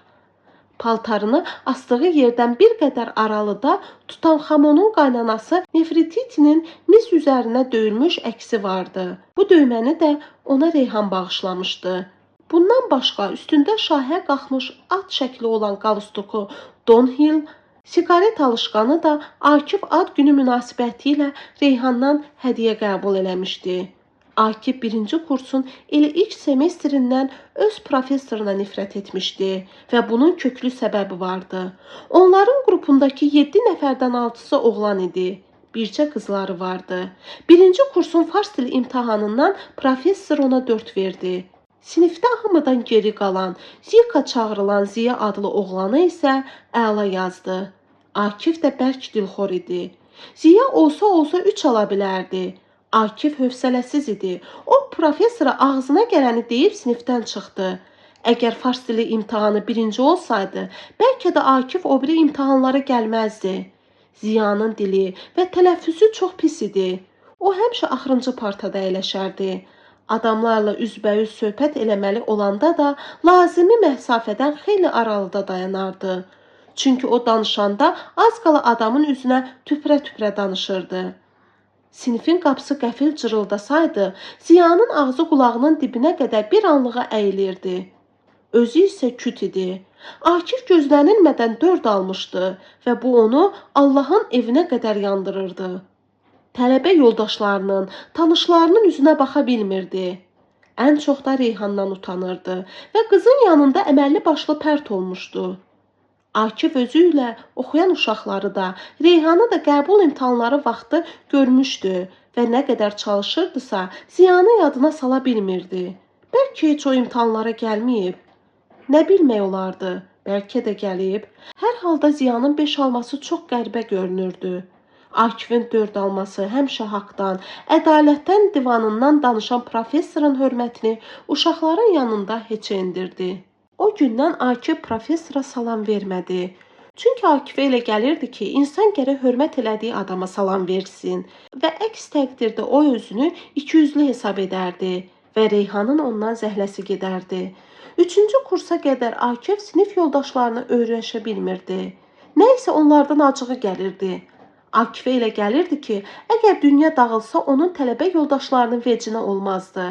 Paltarını asdığı yerdən bir qədər aralıda Tutanxamonun qaynanası Nefrititinin mis üzərinə döyülmüş əksi vardı. Bu döyməni də ona Reyhan bağışlamışdı. Bundan başqa üstündə şahə qalxmış at şəkli olan qalustuku Donhill, siqaret alışqanı da Akif ad günü münasibəti ilə Reyhandan hədiyyə qəbul eləmişdi. Akif 1-ci kursun elə ilk semestrindən öz professoruna nifrət etmişdi və bunun köklü səbəbi vardı. Onların qrupundakı 7 nəfərdən 6-sı oğlan idi. Bircə qızları vardı. 1-ci kursun fars dili imtahanından professor ona 4 verdi. Sinifdə hamıdan geri qalan, Zika çağırılan Ziya adlı oğlanı isə əla yazdı. Akif də bərk dilxor idi. Ziya olsa 3 ala bilərdi. Akif hövsələsiz idi. O, professora ağzına gələni deyib sinifdən çıxdı. Əgər fars dili imtahanı 1-ci olsaydı, bəlkə də Akif o biri imtahanlara gəlməzdi. Ziyanın dili və tələffüzü çox pis idi. O, həmişə axırıncı partada əyləşərdi. Adamlarla üzbəyüz söhbət eləməli olanda da lazımi məsafədən xeyli aralıda dayanardı. Çünki o danışanda az qala adamın üzünə tüpürə-tüpürə danışırdı. Sinifin qapısı qəfil cırıldasaydı, Ziyanın ağzı qulağının dibinə qədər bir anlığa əyilirdi. Özü isə küt idi. Akif gözlənilmədən 4 almışdı və bu onu Allahın evinə qədər yandırırdı. Tələbə yoldaşlarının, tanışlarının üzünə baxa bilmirdi. Ən çox da Reyhandan utanırdı və qızın yanında əməlli başlı pərt olmuşdu. Akif özü ilə oxuyan uşaqları da, Reyhanı da qəbul imtahanları vaxtı görmüşdü və nə qədər çalışırdısa, Ziyanı yadına sala bilmirdi. Bəlkə heç o imtahanlara gəlməyib. Nə bilmək olardı, bəlkə də gəlib. Hər halda Ziyanın 5 alması çox qəribə görünürdü. Akifin 4 alması həmişə haqdan, ədalətdən divanından danışan professorun hörmətini uşaqların yanında heç endirdi. O gündən Akif professora salam vermədi. Çünki Akifə elə gəlirdi ki, insan gərək hörmət elədiyi adama salam versin və əks təqdirdə o özünü ikiyüzlü hesab edərdi və Reyhanın ondan zəhləsi gedərdi. 3-cü kursa qədər Akif sinif yoldaşlarını öyrəşə bilmirdi. Nə isə onlardan acığı gəlirdi. Akifə elə gəlirdi ki, əgər dünya dağılsa onun tələbə yoldaşlarının vecinə olmazdı.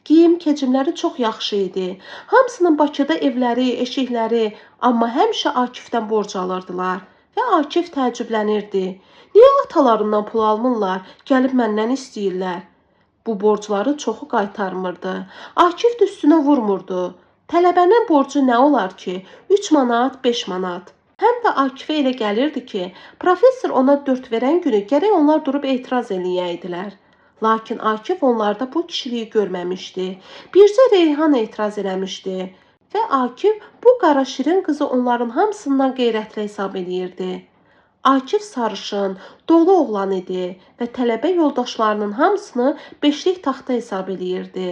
Geyim-kecimləri çox yaxşı idi. Hamısının Bakıda evləri, eşikləri, amma həmişə Akifdən borc alırdılar. Və Akif təəccüblənirdi. Niyə atalarından pul almırlar, gəlib məndən istəyirlər? Bu borcları çoxu qaytarmırdı. Akif də üstünə vurmurdu. Tələbənin borcu nə olar ki? 3 manat, 5 manat. Həm də Akifə elə gəlirdi ki, professor ona 4 verən günü gərək onlar durub etiraz eləyəydilər. Lakin Akif onlarda bu kişiliyi görməmişdi. Bircə Reyhan etiraz eləmişdi. Və Akif bu qara şirin qızı onların hamısından qeyrətli hesab eləyirdi. Akif sarışın, dolu oğlan idi və tələbə yoldaşlarının hamısını beşlik taxta hesab eləyirdi.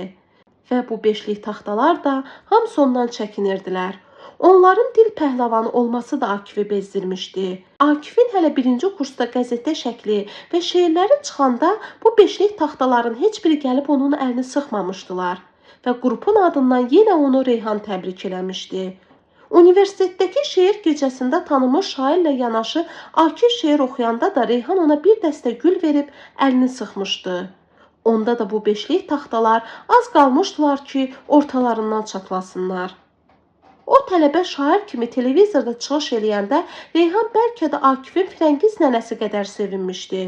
Və bu beşlik taxtalar da hamısı ondan çəkinirdilər. Onların dil pəhləvanı olması da Akifi bezdirmişdi. Akifin hələ 1-ci kursda qəzetdə şəkli və şeirləri çıxanda bu beşlik taxtaların heç biri gəlib onun əlini sıxmamışdılar və qrupun adından yenə onu Reyhan təbrik eləmişdi. Universitetdəki şeir gecəsində tanınmış şairlə yanaşı Akif şeir oxuyanda da Reyhan ona bir dəstə gül verib əlini sıxmışdı. Onda da bu beşlik taxtalar az qalmışdılar ki, ortalarından çatlasınlar. O tələbə şair kimi televizorda çıxış eləyəndə Reyhan bəlkə də Akifin Firəngiz nənəsi qədər sevinmişdi.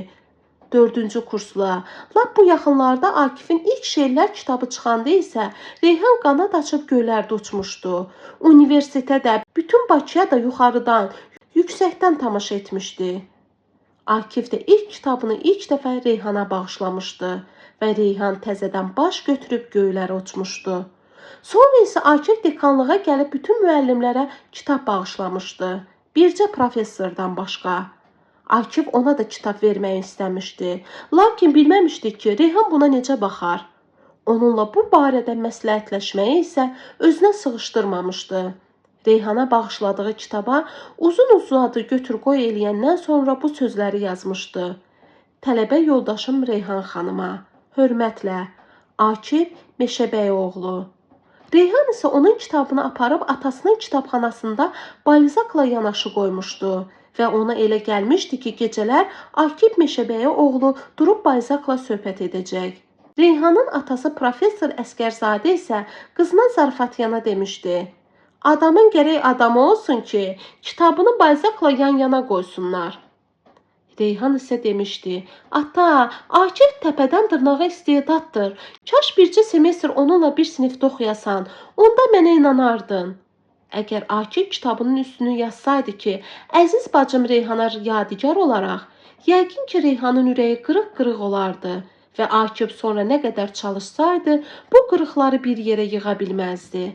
4-cü kursla, lap bu yaxınlarda Akifin ilk şeirlər kitabı çıxanda isə Reyhan qanad açıb göylərdə uçmuşdu. Universitetə, bütün Bakıya da yuxarıdan, yüksəkdən tamaşa etmişdi. Akif də ilk kitabını ilk dəfə Reyhana bağışlamışdı və Reyhan təzədən baş götürüb göylərə uçmuşdu. Sonra isə Akif dekanlığa gəlib bütün müəllimlərə kitab bağışlamışdı. Bircə professordan başqa. Akif ona da kitab verməyi istəmişdi. Lakin bilməmişdi ki, Reyhan buna necə baxar. Onunla bu barədə məsləhətləşməyi isə özünə sığışdırmamışdı. Reyhana bağışladığı kitaba uzun-uzadı götür-qoy eləyəndən sonra bu sözləri yazmışdı. Tələbə yoldaşım Reyhan xanıma, hörmətlə, Akif Meşəbəy oğlu. Reyhan isə onun kitabını aparıb atasının kitabxanasında balzakla yanaşı qoymuşdu və ona elə gəlmişdi ki, gecələr Akif Meşəbəyə oğlu durub balzakla söhbət edəcək. Reyhanın atası professor Əskərzadə isə qızına zarafatyana demişdi. Adamın gərək adamı olsun ki, kitabını balzakla yan-yana qoysunlar. Reyhan isə demişdi, ata, Akif təpədən dırnağa istedaddır. Kaş bircə semestr onunla bir sinifdə oxuyasan, onda mənə inanardın. Əgər Akif kitabının üstünü yazsaydı ki, əziz bacım Reyhana yadigar olaraq, yəqin ki, Reyhanın ürəyi qırıq-qırıq olardı və Akif sonra nə qədər çalışsaydı, bu qırıqları bir yerə yığa bilməzdi.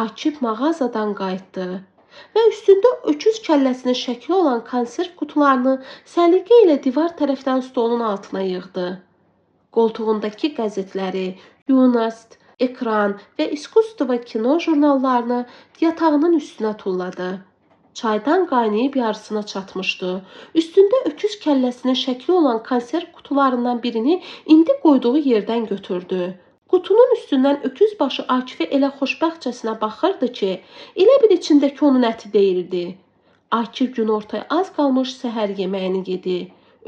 Akif mağazadan qayıtdı və üstündə öküz kəlləsinin şəkli olan konserv qutularını səliqə ilə divar tərəfdən stolun altına yığdı. Qoltuğundakı qəzetləri, Yunast, Ekran və İskustvo kino jurnallarını yatağının üstünə tulladı. Çaydan qaynayıb yarısına çatmışdı. Üstündə öküz kəlləsinin şəkli olan konserv qutularından birini indi qoyduğu yerdən götürdü. Qutunun üstündən öküz başı Akifə elə xoşbəxtcəsinə baxırdı ki, elə bil içindəki onun əti deyildi. Akif günortaya az qalmış səhər yeməyini yedi,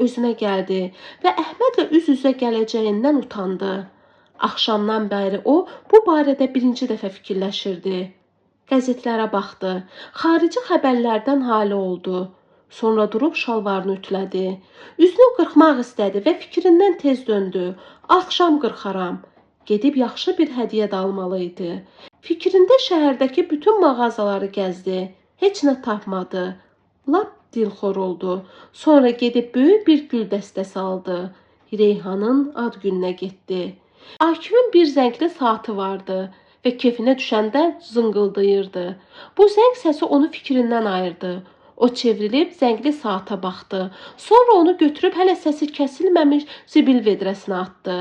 özünə gəldi və Əhmədlə üz-üzə gələcəyindən utandı. Axşamdan bəri o, bu barədə birinci dəfə fikirləşirdi. Qəzetlərə baxdı, xarici xəbərlərdən hali oldu. Sonra durub şalvarını ütülədi. Üzünü qırxmaq istədi və fikrindən tez döndü. Axşam qırxaram. Gedib yaxşı bir hədiyyə də almalı idi. Fikrində şəhərdəki bütün mağazaları gəzdi. Heç nə tapmadı. Lap dilxor oldu. Sonra gedib böyük bir gül dəstəsi aldı. Reyhanın ad gününə getdi. Akifin bir zəngli saatı vardı və kefinə düşəndə zıngıldayırdı. Bu zəng səsi onu fikrindən ayırdı. O çevrilib zəngli saata baxdı. Sonra onu götürüb hələ səsi kəsilməmiş zibil vedrəsinə atdı.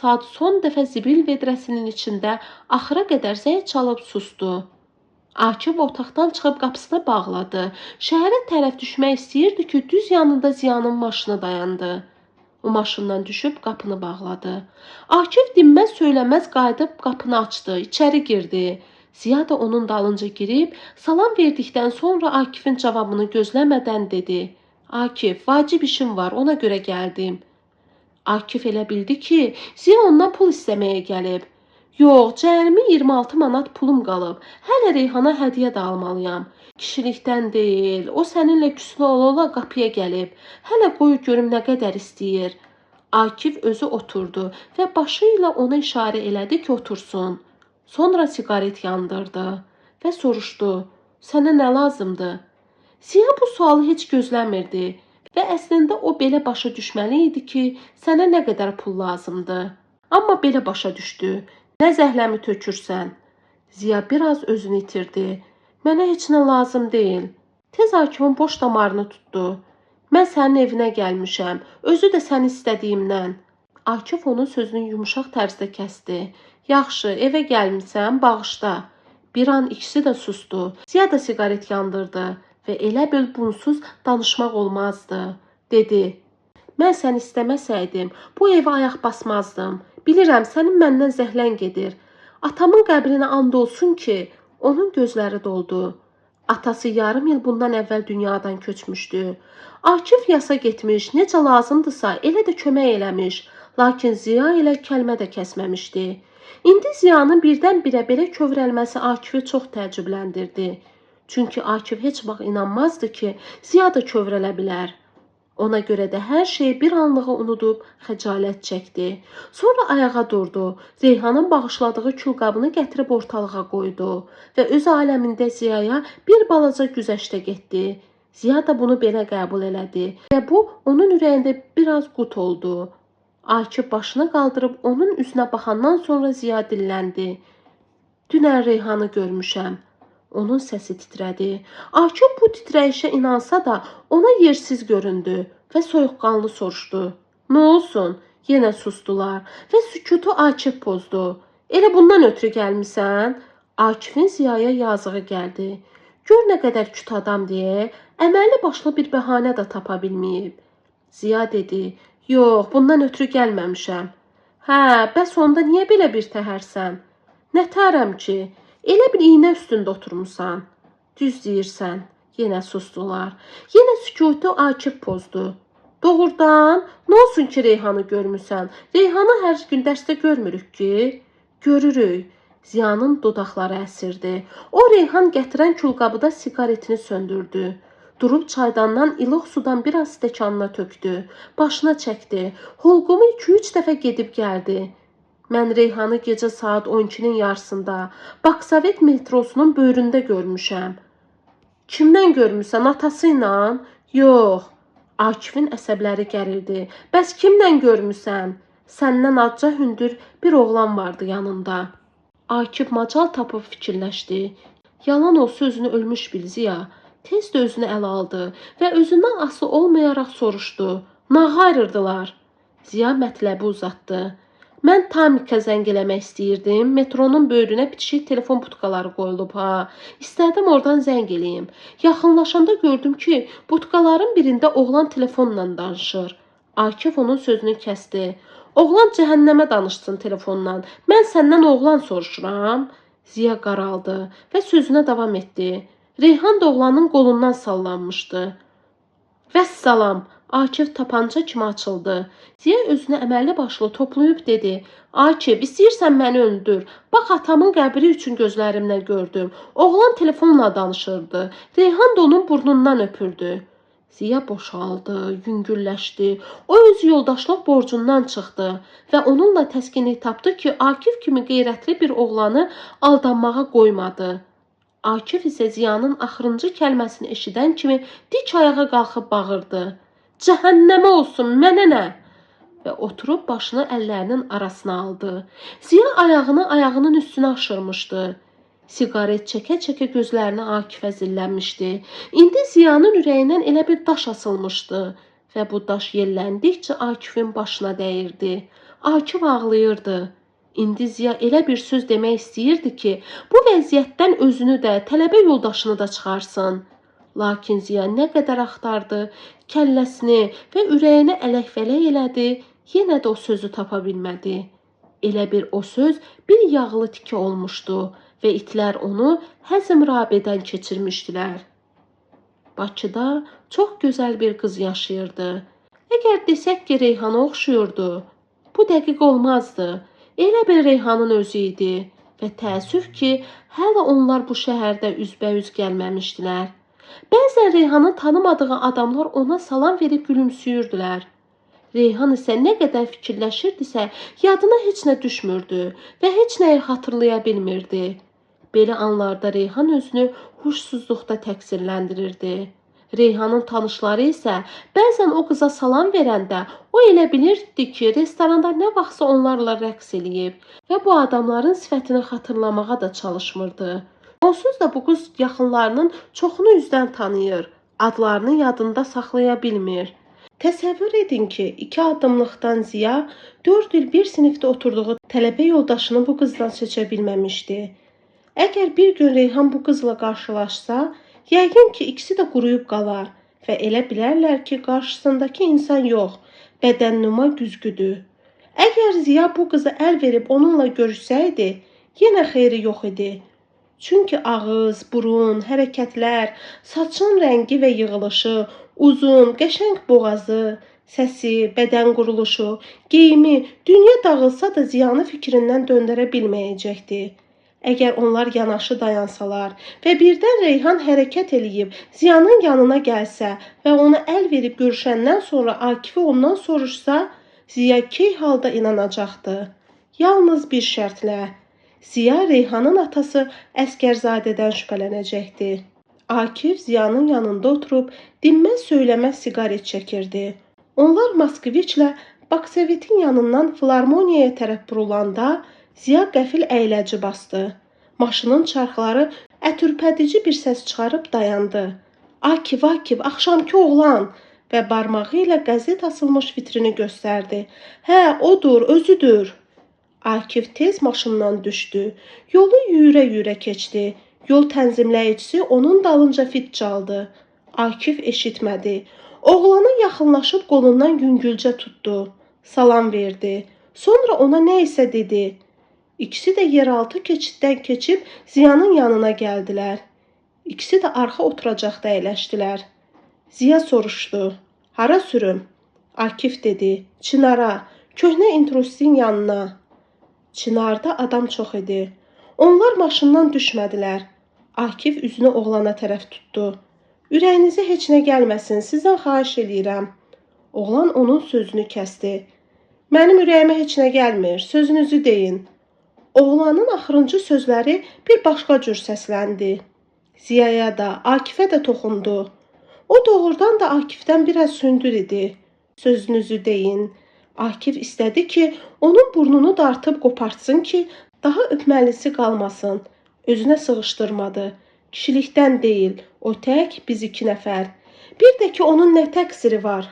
Saat son dəfə zibil vedrəsinin içində axıra qədər zəng çalıb sustu. Akif otaqdan çıxıb qapısını bağladı. Şəhərə tərəf düşmək istəyirdi ki, düz yanında Ziyanın maşını dayandı. O maşından düşüb qapını bağladı. Akif dinməz söyləməz qayıdıb qapını açdı, içəri girdi. Ziya da onun dalınca girib, salam verdikdən sonra Akifin cavabını gözləmədən dedi. Akif, vacib işim var, ona görə gəldim. Akif elə bildi ki, Ziya ondan pul istəməyə gəlib. Yox, cəmi 26 manat pulum qalıb. Hələ Reyhana hədiyyə də almalıyam. Kişilikdən deyil, o səninlə küslü ola qapıya gəlib. Hələ qoy görüm nə qədər istəyir. Akif özü oturdu və başı ilə ona işarə elədi ki, otursun. Sonra siqaret yandırdı və soruşdu, sənə nə lazımdır? Ziya bu sualı heç gözləmirdi və əslində o belə başa düşməli idi ki, sənə nə qədər pul lazımdır. Amma belə başa düşdü, nə zəhləmi tökürsən? Ziya biraz özünü itirdi. Mənə heç nə lazım deyil. Tez Akifin boş damarını tutdu. Mən sənin evinə gəlmişəm, özü də səni istədiyimdən. Akif onun sözünü yumuşaq tərzdə kəsdi. Yaxşı, evə gəlmişsən, bağışla. Bir an ikisi də sustu. Ziya da siqaret yandırdı və elə bil bunsuz danışmaq olmazdı. Dedi, mən səni istəməsəydim, bu evə ayaq basmazdım. Bilirəm, sənin məndən zəhlən gedir. Atamın qəbrinə and olsun ki, onun gözləri doldu. Atası yarım il bundan əvvəl dünyadan köçmüşdü. Akif yasa getmiş, necə lazımdırsa elə də kömək eləmiş. Lakin Ziya ilə kəlmə də kəsməmişdi. İndi Ziyanın birdən-birə belə kövrəlməsi Akifi çox təəccübləndirdi. Çünki Akif heç vaxt inanmazdı ki, Ziya da kövrələ bilər. Ona görə də hər şeyi bir anlığa unudub xəcalət çəkdi. Sonra ayağa durdu. Reyhanın bağışladığı külqabını gətirib ortalığa qoydu və öz aləmində Ziyaya bir balaca güzəştə getdi. Ziya da bunu belə qəbul elədi və bu onun ürəyində biraz qut oldu. Akif başını qaldırıb onun üzünə baxandan sonra Ziya dilləndi. Dünən Reyhanı görmüşəm. Onun səsi titrədi. Akif bu titrəyişə inansa da ona yersiz göründü və soyuqqanlı soruşdu. Nə olsun? Yenə sustular və sükutu Akif pozdu. Elə bundan ötürü gəlmisən? Akifin Ziyaya yazığı gəldi. Gör nə qədər küt adam deyə əməlli başlı bir bəhanə də tapa bilməyib. Ziya dedi, yox, bundan ötürü gəlməmişəm. Hə, bəs onda niyə belə bir təhərsən? Nə tərəm ki? Elə bir iynə üstündə oturmusan. Düz deyirsən. Yenə sustular. Yenə sükutu Akif pozdu. Doğrudan, nə olsun ki Reyhanı görmüsən? Reyhanı hər gün dərsdə görmürük ki? Görürük. Ziyanın dodaqları əsirdi. O Reyhan gətirən külqabıda siqaretini söndürdü. Durub çaydandan ilıq sudan biraz stəkanına tökdü. Başına çəkdi. Holqumu 2-3 dəfə gedib gəldi. Mən Reyhanı gecə saat 12-nin yarısında Baksovet metrosunun böyründə görmüşəm. Kimdən görmüsən? Atası ilə? Yox. Akifin əsəbləri gərildi. Bəs kimdən görmüsən? Səndən azca hündür bir oğlan vardı yanında. Akif macal tapıb fikirləşdi. Yalan olsa özünü ölmüş bil Ziya. Tez də özünü ələ aldı və özündən asılı olmayaraq soruşdu. Nağı ayırdılar. Ziya mətləbi uzatdı. Mən Tamikə zəng eləmək istəyirdim. Metronun böyrünə bitişik telefon putkaları qoyulub ha. İstədim oradan zəng eləyim. Yaxınlaşanda gördüm ki, putkaların birində oğlan telefonla danışır. Akif onun sözünü kəsdi. Oğlan cəhənnəmə danışsın telefonla. Mən səndən oğlan soruşuram. Ziya qaraldı və sözünə davam etdi. Reyhan da oğlanın qolundan sallanmışdı. Vəssalam, Akif tapanca kimi açıldı. Ziya özünü əməlli başlı toplayıb dedi. Akif, istəyirsən məni öldür. Bax, atamın qəbri üçün gözlərimlə gördüm. Oğlan telefonla danışırdı. Reyhan da onun burnundan öpürdü. Ziya boşaldı, yüngülləşdi. O öz yoldaşlıq borcundan çıxdı və onunla təskinlik tapdı ki, Akif kimi qeyrətli bir oğlanı aldanmağa qoymadı. Akif isə Ziyanın axırıncı kəlməsini eşidən kimi dik ayağa qalxıb bağırdı. Cəhənnəmə olsun, mənə nə? Və oturub başını əllərinin arasına aldı. Ziya ayağını ayağının üstünə aşırmışdı. Siqaret çəkə-çəkə gözlərini Akifə zillənmişdi. İndi Ziyanın ürəyindən elə bir daş asılmışdı və bu daş yelləndikcə Akifin başına dəyirdi. Akif ağlayırdı. İndi Ziya elə bir söz demək istəyirdi ki, bu vəziyyətdən özünü də, tələbə yoldaşını da çıxarsın. Lakin Ziya nə qədər axtardı, kəlləsini və ürəyini ələk-vələk elədi, yenə də o sözü tapa bilmədi. Elə bir o söz bir yağlı tiki olmuşdu və itlər onu həzm rabedən keçirmişdilər. Bakıda çox gözəl bir qız yaşayırdı. Əgər desək ki, Reyhana oxşuyurdu, bu dəqiq olmazdı. Elə bir Reyhanın özü idi və təəssüf ki, hələ onlar bu şəhərdə üzbəüz gəlməmişdilər. Bəzən Reyhanın tanımadığı adamlar ona salam verib gülümsüyürdülər. Reyhan isə nə qədər fikirləşirdisə, yadına heç nə düşmürdü və heç nəyi xatırlaya bilmirdi. Belə anlarda Reyhan özünü huşsuzluqda təqsirləndirirdi. Reyhanın tanışları isə bəzən o qıza salam verəndə o elə bilirdi ki, restoranda nə vaxtsa onlarla rəqs eləyib və bu adamların sifətini xatırlamağa da çalışmırdı. Onsuz da bu qız yaxınlarının çoxunu üzdən tanıyır, adlarını yadında saxlaya bilmir. Təsəvvür edin ki, 2 addımlıqdan Ziya 4 il bir sinifdə oturduğu tələbə yoldaşını bu qızdan seçə bilməmişdi. Əgər bir gün Reyhan bu qızla qarşılaşsa, yəqin ki, ikisi də quruyub qalar və elə bilərlər ki, qarşısındakı insan yox, bədənnüma güzgüdür. Əgər Ziya bu qıza əl verib onunla görüşsəydi, yenə xeyri yox idi. Çünki ağız, burun, hərəkətlər, saçın rəngi və yığılışı, uzun, qəşəng boğazı, səsi, bədən quruluşu, geyimi, dünya dağılsa da Ziyanı fikrindən döndərə bilməyəcəkdi. Əgər onlar yanaşı dayansalar və birdən Reyhan hərəkət eləyib Ziyanın yanına gəlsə və ona əl verib görüşəndən sonra Akifi ondan soruşsa, Ziya key halda inanacaqdı. Yalnız bir şərtlə. Ziya Reyhanın atası Əskərzadədən şübhələnəcəkdi. Akif Ziyanın yanında oturub dinməz söyləməz siqaret çəkirdi. Onlar Moskviçlə Baksovetin yanından filarmoniyaya tərəf burulanda Ziya qəfil əyləci bastı. Maşının çarxları ətürpədici bir səs çıxarıb dayandı. Akif, axşamki oğlan və barmağı ilə qəzet asılmış vitrini göstərdi. Hə, odur, özüdür. Akif tez maşından düşdü. Yolu yüyürə-yüyürə keçdi. Yol tənzimləyicisi onun dalınca fit çaldı. Akif eşitmədi. Oğlana yaxınlaşıb qolundan yüngülcə tutdu. Salam verdi. Sonra ona nə isə dedi. İkisi də yeraltı keçiddən keçib Ziyanın yanına gəldilər. İkisi də arxa oturacaqda əyləşdilər. Ziya soruşdu. Hara sürüm? Akif dedi. Çinara, köhnə intrustin yanına. Çinarda adam çox idi. Onlar maşından düşmədilər. Akif üzünü oğlana tərəf tutdu. Ürəyinizə heç nə gəlməsin, sizdən xahiş eləyirəm. Oğlan onun sözünü kəsdi. Mənim ürəyimə heç nə gəlmir, sözünüzü deyin. Oğlanın axırıncı sözləri bir başqa cür səsləndi. Ziyaya da, Akifə də toxundu. O doğrudan da Akifdən biraz sündür idi. Sözünüzü deyin. Akif istədi ki, onun burnunu dartıb qopartsın ki, daha öpməlisi qalmasın. Özünə sığışdırmadı. Kişilikdən deyil, o tək biz 2 nəfər. Bir də ki, onun nə təqsiri var?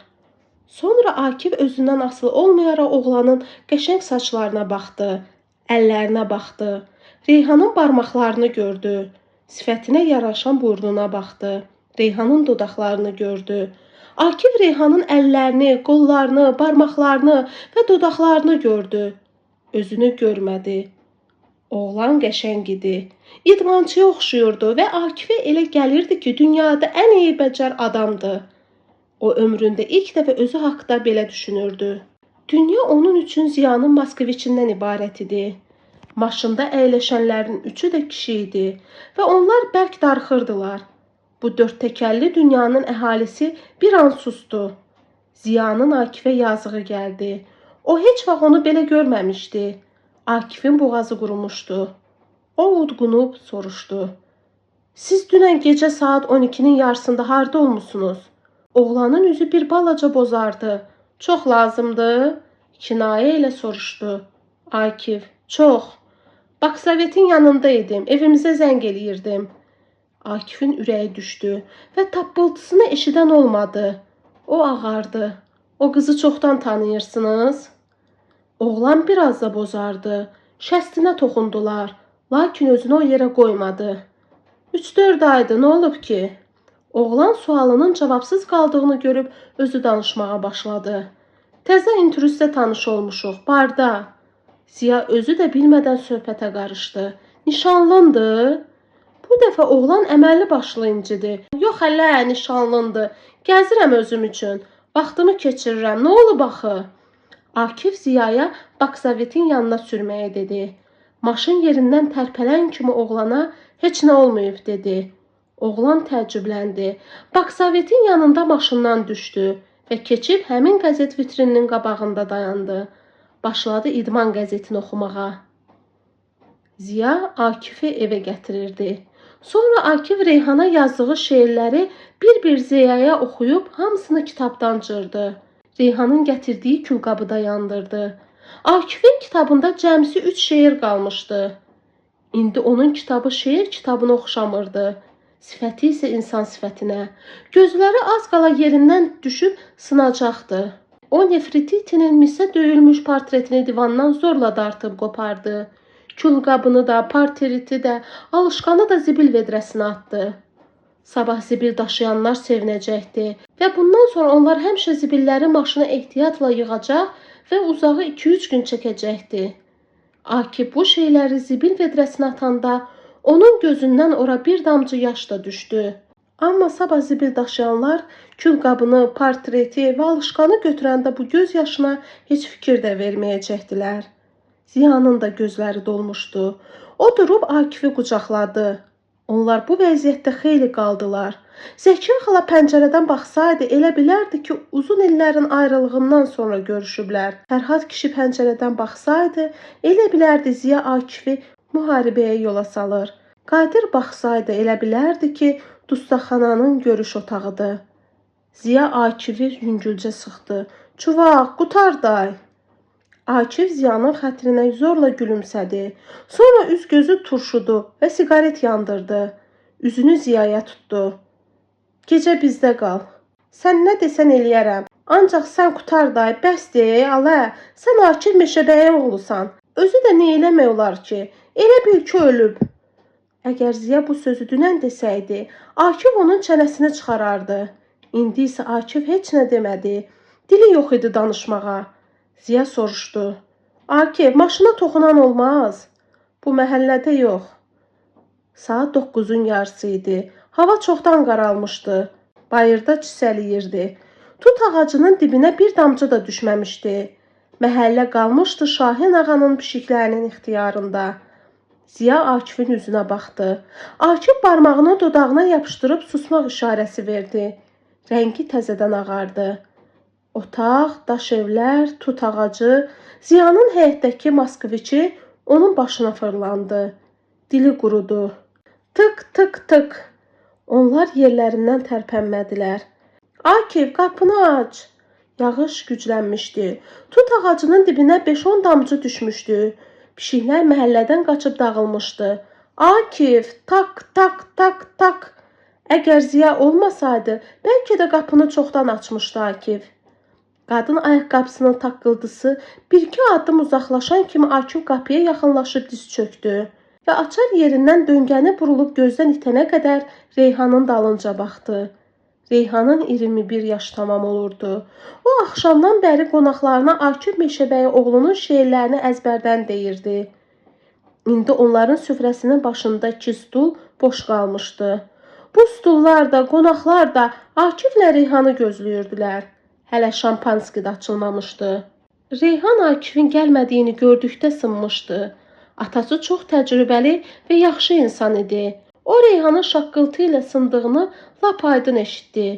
Sonra Akif özündən asılı olmayaraq oğlanın qəşəng saçlarına baxdı, əllərinə baxdı, Reyhanın barmaqlarını gördü, sifətinə yaraşan burnuna baxdı, Reyhanın dodaqlarını gördü. Akif Reyhanın əllərini, qollarını, barmaqlarını və dodaqlarını gördü. Özünü görmədi. Oğlan qəşəng idi. İdmançıya oxşuyurdu və Akifə elə gəlirdi ki, dünyada ən eybəcər adamdır. O ömründə ilk dəfə özü haqda belə düşünürdü. Dünya onun üçün Ziyanın Moskviçindən ibarət idi. Maşında əyləşənlərin 3-ü də kişi idi və onlar bərk darıxırdılar. Bu 4 təkərli dünyanın əhalisi bir an susdu. Ziyanın Akifə yazığı gəldi. O heç vaxt onu belə görməmişdi. Akifin boğazı qurumuşdu. O udqunub soruşdu. Siz dünən gecə saat 12-nin yarısında harda olmusunuz? Oğlanın üzü bir balaca bozardı. Çox lazımdı? Kinayə ilə soruşdu. Akif, çox. Baksavetin yanında idim, evimizə zəng eləyirdim. Akifin ürəyi düşdü və tappıltısını eşidən olmadı. O ağardı. O qızı çoxdan tanıyırsınız? Oğlan biraz da bozardı. Şəstinə toxundular. Lakin özünü o yerə qoymadı. 3-4 aydır, nə olub ki? Oğlan sualının cavabsız qaldığını görüb özü danışmağa başladı. Təzə intrüzdə tanış olmuşuq, barda. Ziya özü də bilmədən söhbətə qarışdı. Nişanlındır? Bu dəfə oğlan əməlli başlı incidir. Yox hələ, nişanlındır. Gəzirəm özüm üçün. Vaxtımı keçirirəm. Nə olub axı? Akif Ziyaya Baksavetin yanına sürməyə dedi. Maşın yerindən tərpələn kimi oğlana heç nə olmayıb dedi. Oğlan təəccübləndi. Baksavetin yanında maşından düşdü və keçib həmin qəzet vitrininin qabağında dayandı. Başladı idman qəzetini oxumağa. Ziya Akifi evə gətirirdi. Sonra Akif Reyhana yazdığı şeirləri bir-bir Ziyaya oxuyub hamısını kitabdan cırdı. Reyhanın gətirdiyi külqabı da yandırdı. Akifin kitabında cəmsi 3 şeir qalmışdı. İndi onun kitabı şeir kitabına oxşamırdı. Sifəti isə insan sifətinə. Gözləri az qala yerindən düşüb sınacaqdı. O Nefrititinin misə döyülmüş portretini divandan zorla dartıb qopardı. Külqabını da, portreti də, alışqanı da zibil vedrəsinə atdı. Sabah zibil daşıyanlar sevinəcəkdi və bundan sonra onlar həmişə zibilləri maşına ehtiyatla yığacaq və uzağı 2-3 gün çəkəcəkdi. Akif bu şeyləri zibil vedrəsinə atanda onun gözündən ora bir damcı yaş da düşdü. Amma sabah zibil daşıyanlar külqabını, portreti və alışqanı götürəndə bu göz yaşına heç fikir də verməyəcəkdilər. Ziyanın da gözləri dolmuşdu. O durub Akifi qucaqladı. Onlar bu vəziyyətdə xeyli qaldılar. Zəkiyə xala pəncərədən baxsaydı elə bilərdi ki, uzun illərin ayrılığından sonra görüşüblər. Fərhad kişi pəncərədən baxsaydı elə bilərdi Ziya Akifi müharibəyə yola salır. Qadir baxsaydı elə bilərdi ki, dustaqxananın görüş otağıdır. Ziya Akifi yüngülcə sıxdı. Çuvaq, qutar day. Akif Ziyanın xətrinə zorla gülümsədi. Sonra üz-gözü turşudu və siqaret yandırdı. Üzünü Ziyaya tutdu. Gecə bizdə qal. Sən nə desən eləyərəm. Ancaq sən qutar day, bəs deyə, alə, sən Akif Meşəbəyin oğlusan. Özü də nə eləmək olar ki? Elə bil ki, ölüb. Əgər Ziya bu sözü dünən desəydi, Akif onun çənəsini çıxarardı. İndi isə Akif heç nə demədi. Dili yox idi danışmağa. Ziya soruşdu. Akif, maşına toxunan olmaz. Bu məhəllədə yox. Saat 9-un yarısı idi. Hava çoxdan qaralmışdı. Bayırda çisəliyirdi. Tut ağacının dibinə bir damcı da düşməmişdi. Məhəllə qalmışdı Şahin ağanın pişiklərinin ixtiyarında. Ziya Akifin üzünə baxdı. Akif barmağını dodağına yapışdırıb susmaq işarəsi verdi. Rəngi təzədən ağardı. Otaq, daş evlər, tut ağacı, Ziyanın həyətdəki Moskviçi onun başına fırlandı. Dili qurudu. Tık tık tık. Onlar yerlərindən tərpənmədilər. Akif, qapını aç. Yağış güclənmişdi. Tut ağacının dibinə 5-10 damcı düşmüşdü. Pişiklər məhəllədən qaçıb dağılmışdı. Akif, tak tak tak tak. Əgər Ziya olmasaydı, bəlkə də qapını çoxdan açmışdı Akif. Qadın ayaqqabısının taqqıltısı bir-iki addım uzaqlaşan kimi Akif qapıya yaxınlaşıb diz çöktü və açar yerindən döngəni burulub gözdən itənə qədər Reyhanın dalınca baxdı. Reyhanın 21 yaş tamam olurdu. O axşamdan bəri qonaqlarına Akif Meşəbəyi oğlunun şeirlərini əzbərdən deyirdi. İndi onların süfrəsinin başında 2 stul boş qalmışdı. Bu stullar da, qonaqlar da Akiflə Reyhanı gözləyirdilər. Hələ şampanski də açılmamışdı. Reyhan Akifin gəlmədiyini gördükdə sınmışdı. Atası çox təcrübəli və yaxşı insan idi. O Reyhanın şaqqıltı ilə sındığını lap aydın eşitdi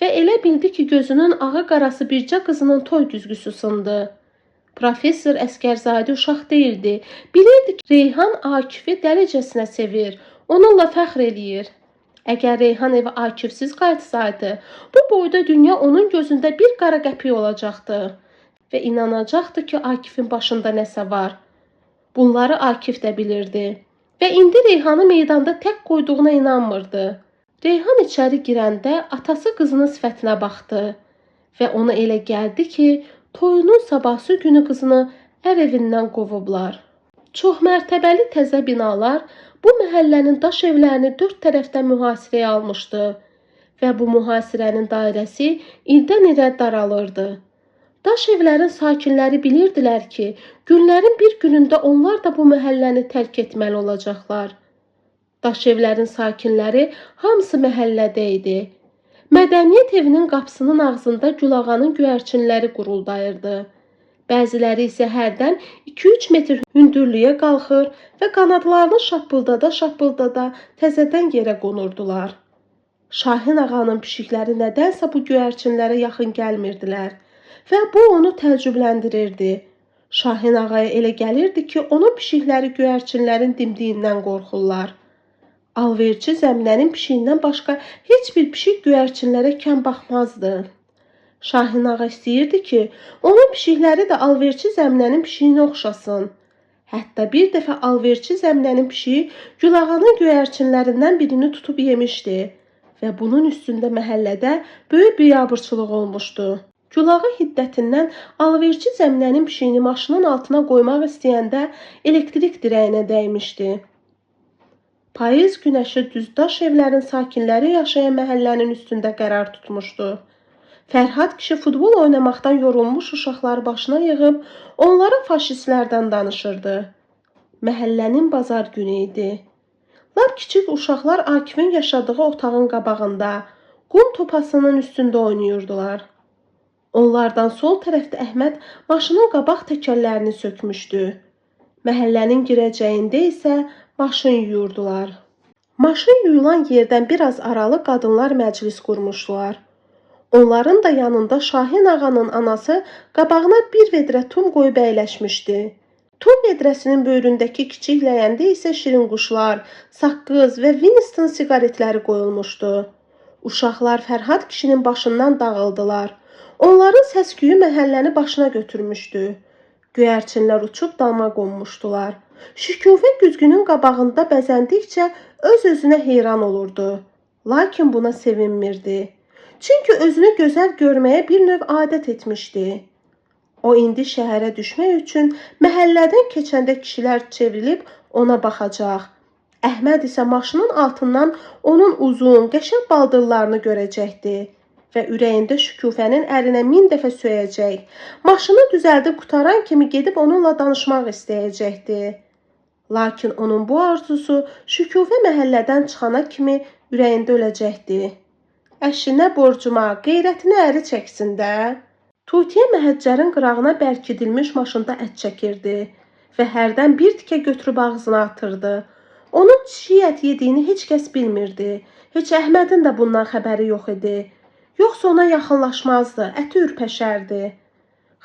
və elə bildi ki, gözünün ağı qarası bircə qızının toy güzgüsü sındı. Professor Əskərzadə uşaq deyildi. Bilirdi ki, Reyhan Akifi dəlicəsinə sevir, onunla fəxr eləyir. Əgər Reyhan evə Akifsiz qayıtsaydı, bu boyda dünya onun gözündə bir qara qəpik olacaqdı və inanacaqdı ki, Akifin başında nəsə var. Bunları Akif də bilirdi və indi Reyhanı meydanda tək qoyduğuna inanmırdı. Reyhan içəri girəndə atası qızının sifətinə baxdı və ona elə gəldi ki, toyunun sabahsı günü qızını ər evindən qovublar. Çoxmərtəbəli təzə binalar bu məhəllənin daş evlərini dörd tərəfdən mühasirəyə almışdı və bu mühasirənin dairəsi ildən ilə daralırdı. Daş evlərin sakinləri bilirdilər ki, günlərin bir günündə onlar da bu məhəlləni tərk etməli olacaqlar. Daş evlərin sakinləri hamısı məhəllədə idi. Mədəniyyət evinin qapısının ağzında Gülağanın göyərçinləri quruldayırdı. Bəziləri isə hərdən 2-3 metr hündürlüyə qalxır və qanadlarını şappıldada təzədən yerə qonurdular. Şahin ağanın pişikləri nədənsə bu göyərçinlərə yaxın gəlmirdilər və bu onu təəccübləndirirdi. Şahin ağaya elə gəlirdi ki, onun pişikləri göyərçinlərin dimdiyindən qorxurlar. Alverçi Zəminənin pişiyindən başqa heç bir pişik göyərçinlərə kəm baxmazdı. Şahin ağa istəyirdi ki, onun pişikləri də Alverçi Zəminənin pişiyinə oxşasın. Hətta bir dəfə Alverçi Zəminənin pişiyi Gülağanın göyərçinlərindən birini tutub yemişdi və bunun üstündə məhəllədə böyük biabırçılıq olmuşdu. Gülağı hiddətindən Alverçi Zəminənin pişiyini maşının altına qoymaq istəyəndə elektrik dirəyinə dəymişdi. Payız günəşi düz daş evlərin sakinləri yaşayan məhəllənin üstündə qərar tutmuşdu. Fərhad kişi futbol oynamaqdan yorulmuş uşaqları başına yığıb onlara faşistlərdən danışırdı. Məhəllənin bazar günü idi. Lap kiçik uşaqlar Akifin yaşadığı otağın qabağında, qum topasının üstündə oynayırdılar. Onlardan sol tərəfdə Əhməd maşının qabaq təkərlərini sökmüşdü. Məhəllənin girəcəyində isə maşın yuyurdular. Maşın yuyulan yerdən biraz aralı qadınlar məclis qurmuşdular. Onların da yanında Şahin ağanın anası qabağına bir vedrə tum qoyub əyləşmişdi. Tum vedrəsinin böyründəki kiçik ləyəndə isə şirin quşlar, saqqız və Winston siqaretləri qoyulmuşdu. Uşaqlar Fərhad kişinin başından dağıldılar. Onların səs-küyü məhəlləni başına götürmüşdü. Göyərçinlər uçub dama qonmuşdular. Şükufə güzgünün qabağında bəzəndikcə öz-özünə heyran olurdu. Lakin buna sevinmirdi. Çünki özünü gözəl görməyə bir növ adət etmişdi. O indi şəhərə düşmək üçün məhəllədən keçəndə kişilər çevrilib ona baxacaq. Əhməd isə maşının altından onun uzun, qəşəng baldırlarını görəcəkdi və ürəyində Şükufənin ərinə 1000 dəfə söyəcək. Maşını düzəldib qutaran kimi gedib onunla danışmaq istəyəcəkdi. Lakin onun bu arzusu Şükufə məhəllədən çıxana kimi ürəyində öləcəkdi. Əşinə borcuma, qeyrətini əri çəksin də. Tutiyə məhəccərin qırağına bərkidilmiş maşında ət çəkirdi və hərdən bir tikə götürüb ağzına atırdı. Onun çiğ ət yediyini heç kəs bilmirdi. Heç Əhmədin də bundan xəbəri yox idi. Yoxsa ona yaxınlaşmazdı, əti ürpəşərdi.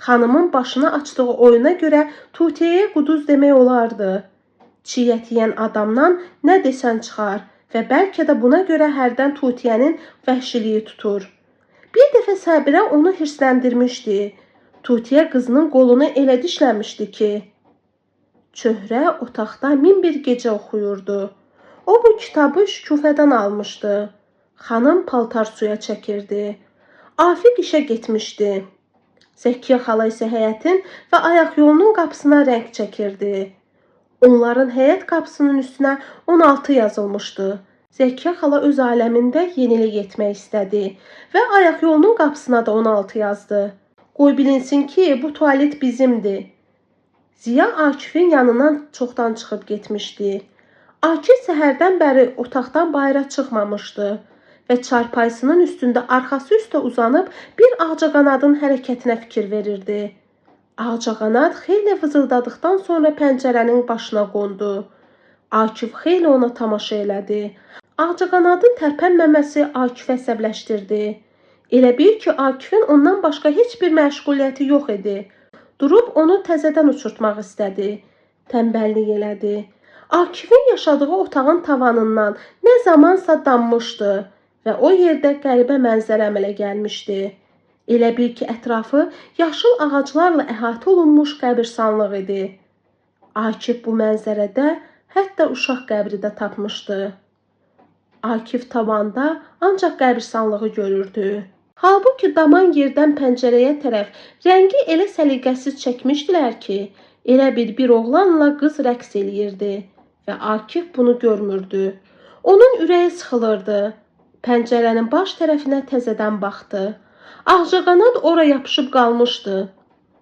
Xanımın başına açdığı oyuna görə Tutiyəyə quduz demək olardı. Çiğ ət yeyən adamdan nə desən çıxar və bəlkə də buna görə hərdən Tutiyənin vəhşiliyi tutur. Bir dəfə Səbirə onu hirsləndirmişdi. Tutiyə qızının qolunu elə dişləmişdi ki, Çöhrə otaqda 1001 gecə oxuyurdu. O bu kitabı Şükufədən almışdı. Xanım paltar suya çəkirdi. Afiq işə getmişdi. Zəkkiyə xala isə həyətin və ayaq yolunun qapısına rəng çəkirdi. Onların həyət qapısının üstünə 16 yazılmışdı. Zəkkiyə xala öz aləmində yenilik etmək istədi və ayaq yolunun qapısına da 16 yazdı. Qoy bilinsin ki, bu tualet bizimdir. Ziya Akifin yanından çoxdan çıxıb getmişdi. Akif səhərdən bəri otaqdan bayıra çıxmamışdı və çarpayısının üstündə arxası üstə uzanıb bir ağcaqanadın hərəkətinə fikir verirdi. Ağcaqanad xeyli vızıldadıqdan sonra pəncərənin başına qondu. Akif xeyli ona tamaşa elədi. Ağcaqanadın tərpənməməsi Akifi əsəbləşdirdi. Elə bil ki, Akifin ondan başqa heç bir məşğuliyyəti yox idi. Durub onu təzədən uçurtmaq istədi. Tənbəllik elədi. Akifin yaşadığı otağın tavanından nə zamansa dammışdı və o yerdə qəribə mənzərə əmələ gəlmişdi. Elə bil ki, ətrafı yaşıl ağaclarla əhatə olunmuş qəbirstanlıq idi. Akif bu mənzərədə hətta uşaq qəbri də tapmışdı. Akif tavanda ancaq qəbirstanlığı görürdü. Halbuki daman yerdən pəncərəyə tərəf rəngi elə səliqəsiz çəkmişdilər ki, elə bir oğlanla qız rəqs eləyirdi və Akif bunu görmürdü. Onun ürəyi sıxılırdı. Pəncərənin baş tərəfinə təzədən baxdı. Ağcaqanad ora yapışıb qalmışdı.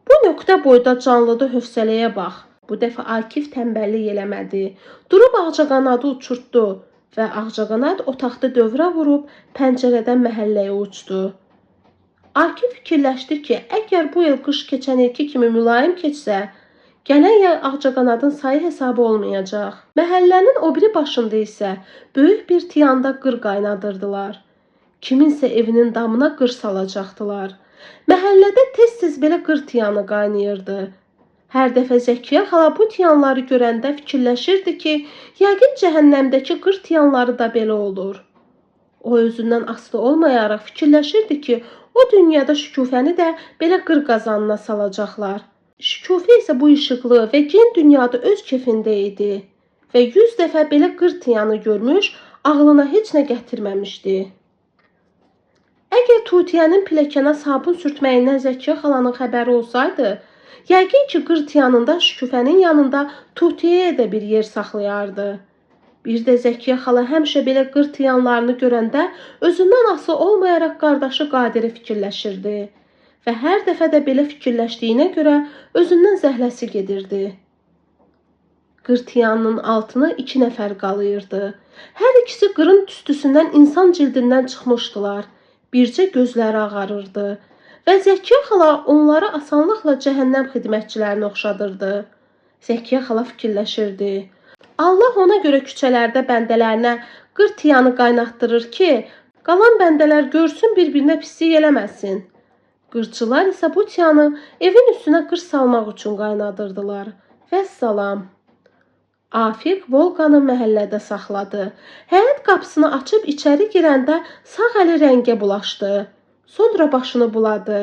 Bu nöqtə boyda canlıda hövsələyə bax. Bu dəfə Akif tənbəllik eləmədi. Durub ağcaqanadı uçurtdu və ağcaqanad otaqda dövrə vurub pəncərədən məhəlləyə uçdu. Akif fikirləşdi ki, əgər bu il qış keçən ilki kimi mülayim keçsə, gələn yay ağcaqanadın sayı hesabı olmayacaq. Məhəllənin o biri başında isə böyük bir tiyanda qır qaynadırdılar. Kiminsə evinin damına qır salacaqdılar. Məhəllədə tez-tez belə qır tiyanı qaynayırdı. Hər dəfə Zəkiyə xala bu tiyanları görəndə fikirləşirdi ki, yəqin cəhənnəmdəki qır tiyanları da belə olur. O özündən asılı olmayaraq fikirləşirdi ki, o dünyada Şükufəni də belə qır qazanına salacaqlar. Şükufə isə bu işıqlı və gen dünyada öz kefində idi və 100 dəfə belə qır tiyanı görmüş, ağlına heç nə gətirməmişdi. Əgər Tutiyənin piləkənə sabun sürtməyindən Zəkiyə xalanın xəbəri olsaydı, yəqin ki, qır tiyanında Şükufənin yanında Tutiyəyə də bir yer saxlayardı. Bir də Zəkiyə xala həmişə belə qır tiyanlarını görəndə özündən asılı olmayaraq qardaşı Qadiri fikirləşirdi və hər dəfə də belə fikirləşdiyinə görə özündən zəhləsi gedirdi. Qır tiyanının altını 2 nəfər qalayırdı. Hər ikisi qırın tüstüsündən insan cildindən çıxmışdılar. Bircə gözləri ağarırdı və Zəkiyə xala onları asanlıqla cəhənnəm xidmətçilərinə oxşadırdı. Zəkiyə xala fikirləşirdi. Allah ona görə küçələrdə bəndələrinə qır tiyanı qaynatdırır ki, qalan bəndələr görsün bir-birinə pislik eləməsin. Qırçılar isə bu tiyanı evin üstünə qır salmaq üçün qaynadırdılar. Vəssalam. Afiq Volqanı məhəllədə saxladı. Həyət qapısını açıb içəri girəndə sağ əli rəngə bulaşdı. Sonra başını buladı.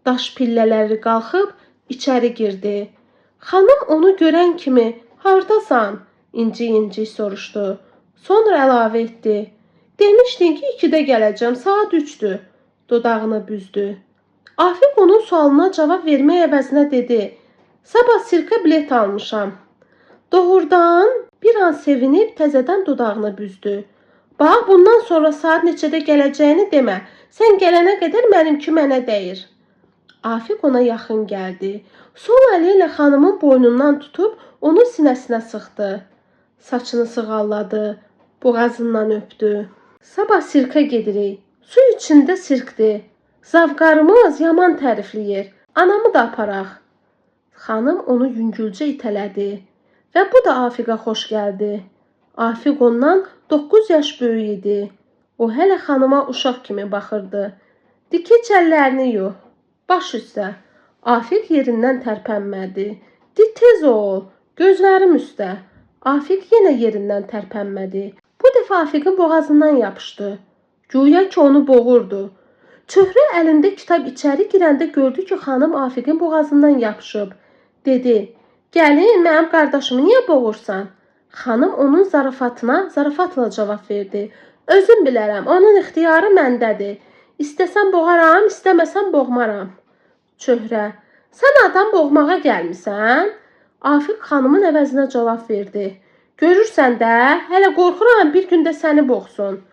Daş pillələri qalxıb içəri girdi. Xanım onu görən kimi, hardasan? İnci-inci soruşdu. Sonra əlavə etdi. Demişdin ki, 2-də gələcəm, saat 3-dür. Dodağını büzdü. Afiq onun sualına cavab vermək əvəzinə dedi. Sabah sirkə bilet almışam. Doğrudan bir an sevinib təzədən dodağını büzdü. Bax, bundan sonra saat neçədə gələcəyini demə. Sən gələnə qədər mənimki mənə dəyir. Afiq ona yaxın gəldi. Sol əli ilə xanımın boynundan tutub onu sinəsinə sıxdı. Saçını sığalladı. Boğazından öpdü. Sabah sirkə gedirik. Su içində sirkdir. Zavqarımız yaman tərifləyir. Anamı da aparaq. Xanım onu yüngülcə itələdi. Və bu da Afiqə xoş gəldi. Afiq ondan 9 yaş böyük idi. O hələ xanıma uşaq kimi baxırdı. Dikeç əllərini yox. Baş üstə. Afiq yerindən tərpənmədi. Di tez ol. Gözlərim üstə. Afiq yenə yerindən tərpənmədi. Bu dəfə Afiqin boğazından yapışdı. Güya ki onu boğurdu. Çöhrə əlində kitab içəri girəndə gördü ki, xanım Afiqin boğazından yapışıb. Dedi. Gəlin, mənim qardaşımı niyə boğursan? Xanım onun zarafatla cavab verdi. Özüm bilərəm, onun ixtiyarı məndədir. İstəsəm boğaram, istəməsəm boğmaram. Çöhrə, sən adam boğmağa gəlmisən? Afiq xanımın əvəzinə cavab verdi. Görürsən də, hələ qorxuram bir gündə səni boğsun.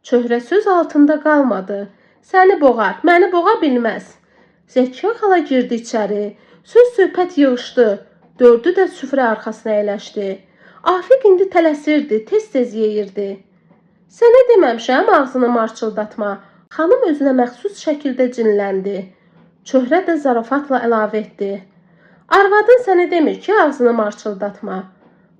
Çöhrə söz altında qalmadı. Səni boğar, məni boğa bilməz. Zəkiyə xala girdi içəri. Söz-söhbət yığışdı. Dördü də süfrə arxasına əyləşdi. Afiq indi tələsirdi, tez-tez yeyirdi. Sənə deməmişəm ağzını marçıldatma. Xanım özünə məxsus şəkildə cinləndi. Çöhrə də zarafatla əlavə etdi. Arvadın sənə demir ki, ağzını marçıldatma.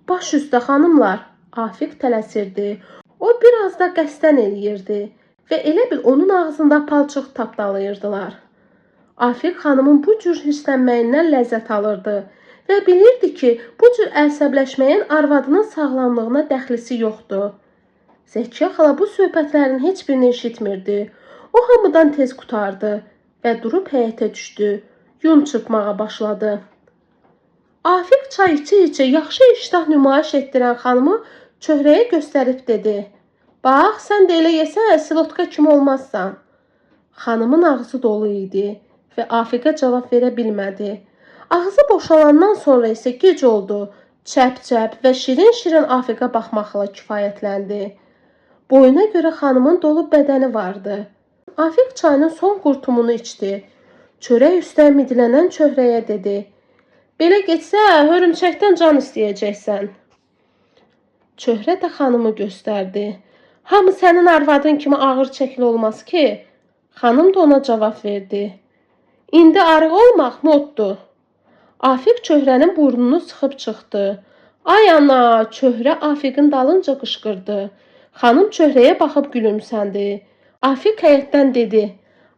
Baş üstə xanımlar. Afiq tələsirdi. O biraz da qəsdən eləyirdi və elə bil onun ağzında palçıq tapdalayırdılar. Afiq xanımın bu cür hirslənməyindən ləzzət alırdı və bilirdi ki, bu cür əsəbləşməyin arvadının sağlamlığına dəxlisi yoxdur. Zəkiyə xala bu söhbətlərin heç birini eşitmirdi. O hamıdan tez qutardı və durub həyətə düşdü. Yun çırpmağa başladı. Afiq çay içə-içə yaxşı iştah nümayiş etdirən xanımı çöhrəyə göstərib dedi. Bax, sən də elə yesən, silotka kimi olmazsan. Xanımın ağzı dolu idi və Afiqə cavab verə bilmədi. Ağzı boşalandan sonra isə gec oldu. Çəp-çəp və şirin-şirin Afiqə baxmaqla kifayətləndi. Boyuna görə xanımın dolu bədəni vardı. Afiq çayının son qurtumunu içdi. Çörək üstə midilənən çöhrəyə dedi. Belə getsə, hörümçəkdən can istəyəcəksən. Çöhrə də xanımı göstərdi. Hamı sənin arvadın kimi ağır çəkili olmaz ki. Xanım da ona cavab verdi. İndi arıq olmaq moddur. Afiq çöhrənin burnunu sıxıb çıxdı. Ay ana, çöhrə Afiqin dalınca qışqırdı. Xanım çöhrəyə baxıb gülümsəndi. Afiq həyətdən dedi.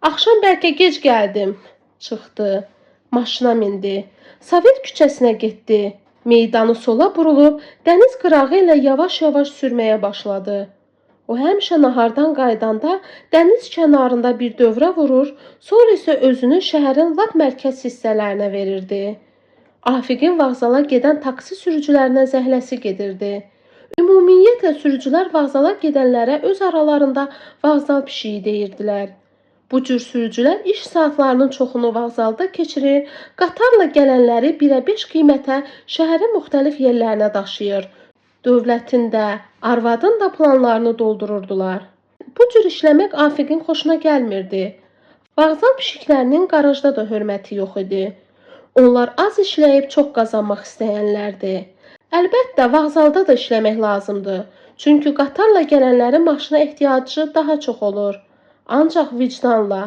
Axşam bəlkə gec gəldim. Çıxdı. Maşına mindi. Sovet küçəsinə getdi. Meydanı sola burulub, dəniz qırağı ilə yavaş-yavaş sürməyə başladı. O həmişə nahardan qaydanda dəniz kənarında bir dövrə vurur, sonra isə özünü şəhərin lap mərkəz hissələrinə verirdi. Afiqin vağzala gedən taksi sürücülərinə zəhləsi gedirdi. Ümumiyyətlə sürücülər vağzala gedənlərə öz aralarında vağzal pişiyi deyirdilər. Bu cür sürücülər iş saatlarının çoxunu vağzalda keçirir, qatarla gələnləri 1-ə 5 qiymətə şəhərin müxtəlif yerlərinə daşıyır. Dövlətin də, arvadın da planlarını doldururdular. Bu cür işləmək Afiqin xoşuna gəlmirdi. Vağzal pişiklərinin qarajda da hörməti yox idi. Onlar az işləyib çox qazanmaq istəyənlərdi. Əlbəttə, vağzalda da işləmək lazımdır. Çünki qatarla gələnlərin maşına ehtiyacı daha çox olur. Ancaq vicdanla.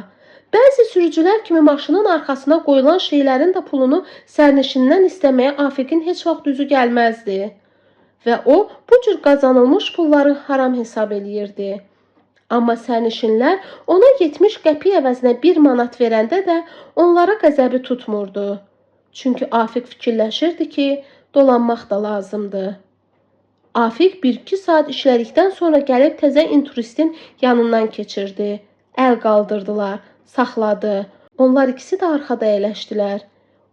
Bəzi sürücülər kimi maşının arxasına qoyulan şeylərin də pulunu sərnişindən istəməyə Afiqin heç vaxt düzü gəlməzdi. Və o, bu cür qazanılmış pulları haram hesab eləyirdi. Amma sərnişinlər ona 70 qəpik əvəzinə 1 manat verəndə də onlara qəzəbi tutmurdu. Çünki Afiq fikirləşirdi ki, dolanmaq da lazımdır. Afiq 1-2 saat işlədikdən sonra gəlib təzə inturistin yanından keçirdi. Əl qaldırdılar, saxladı. Onlar ikisi də arxada əyləşdilər.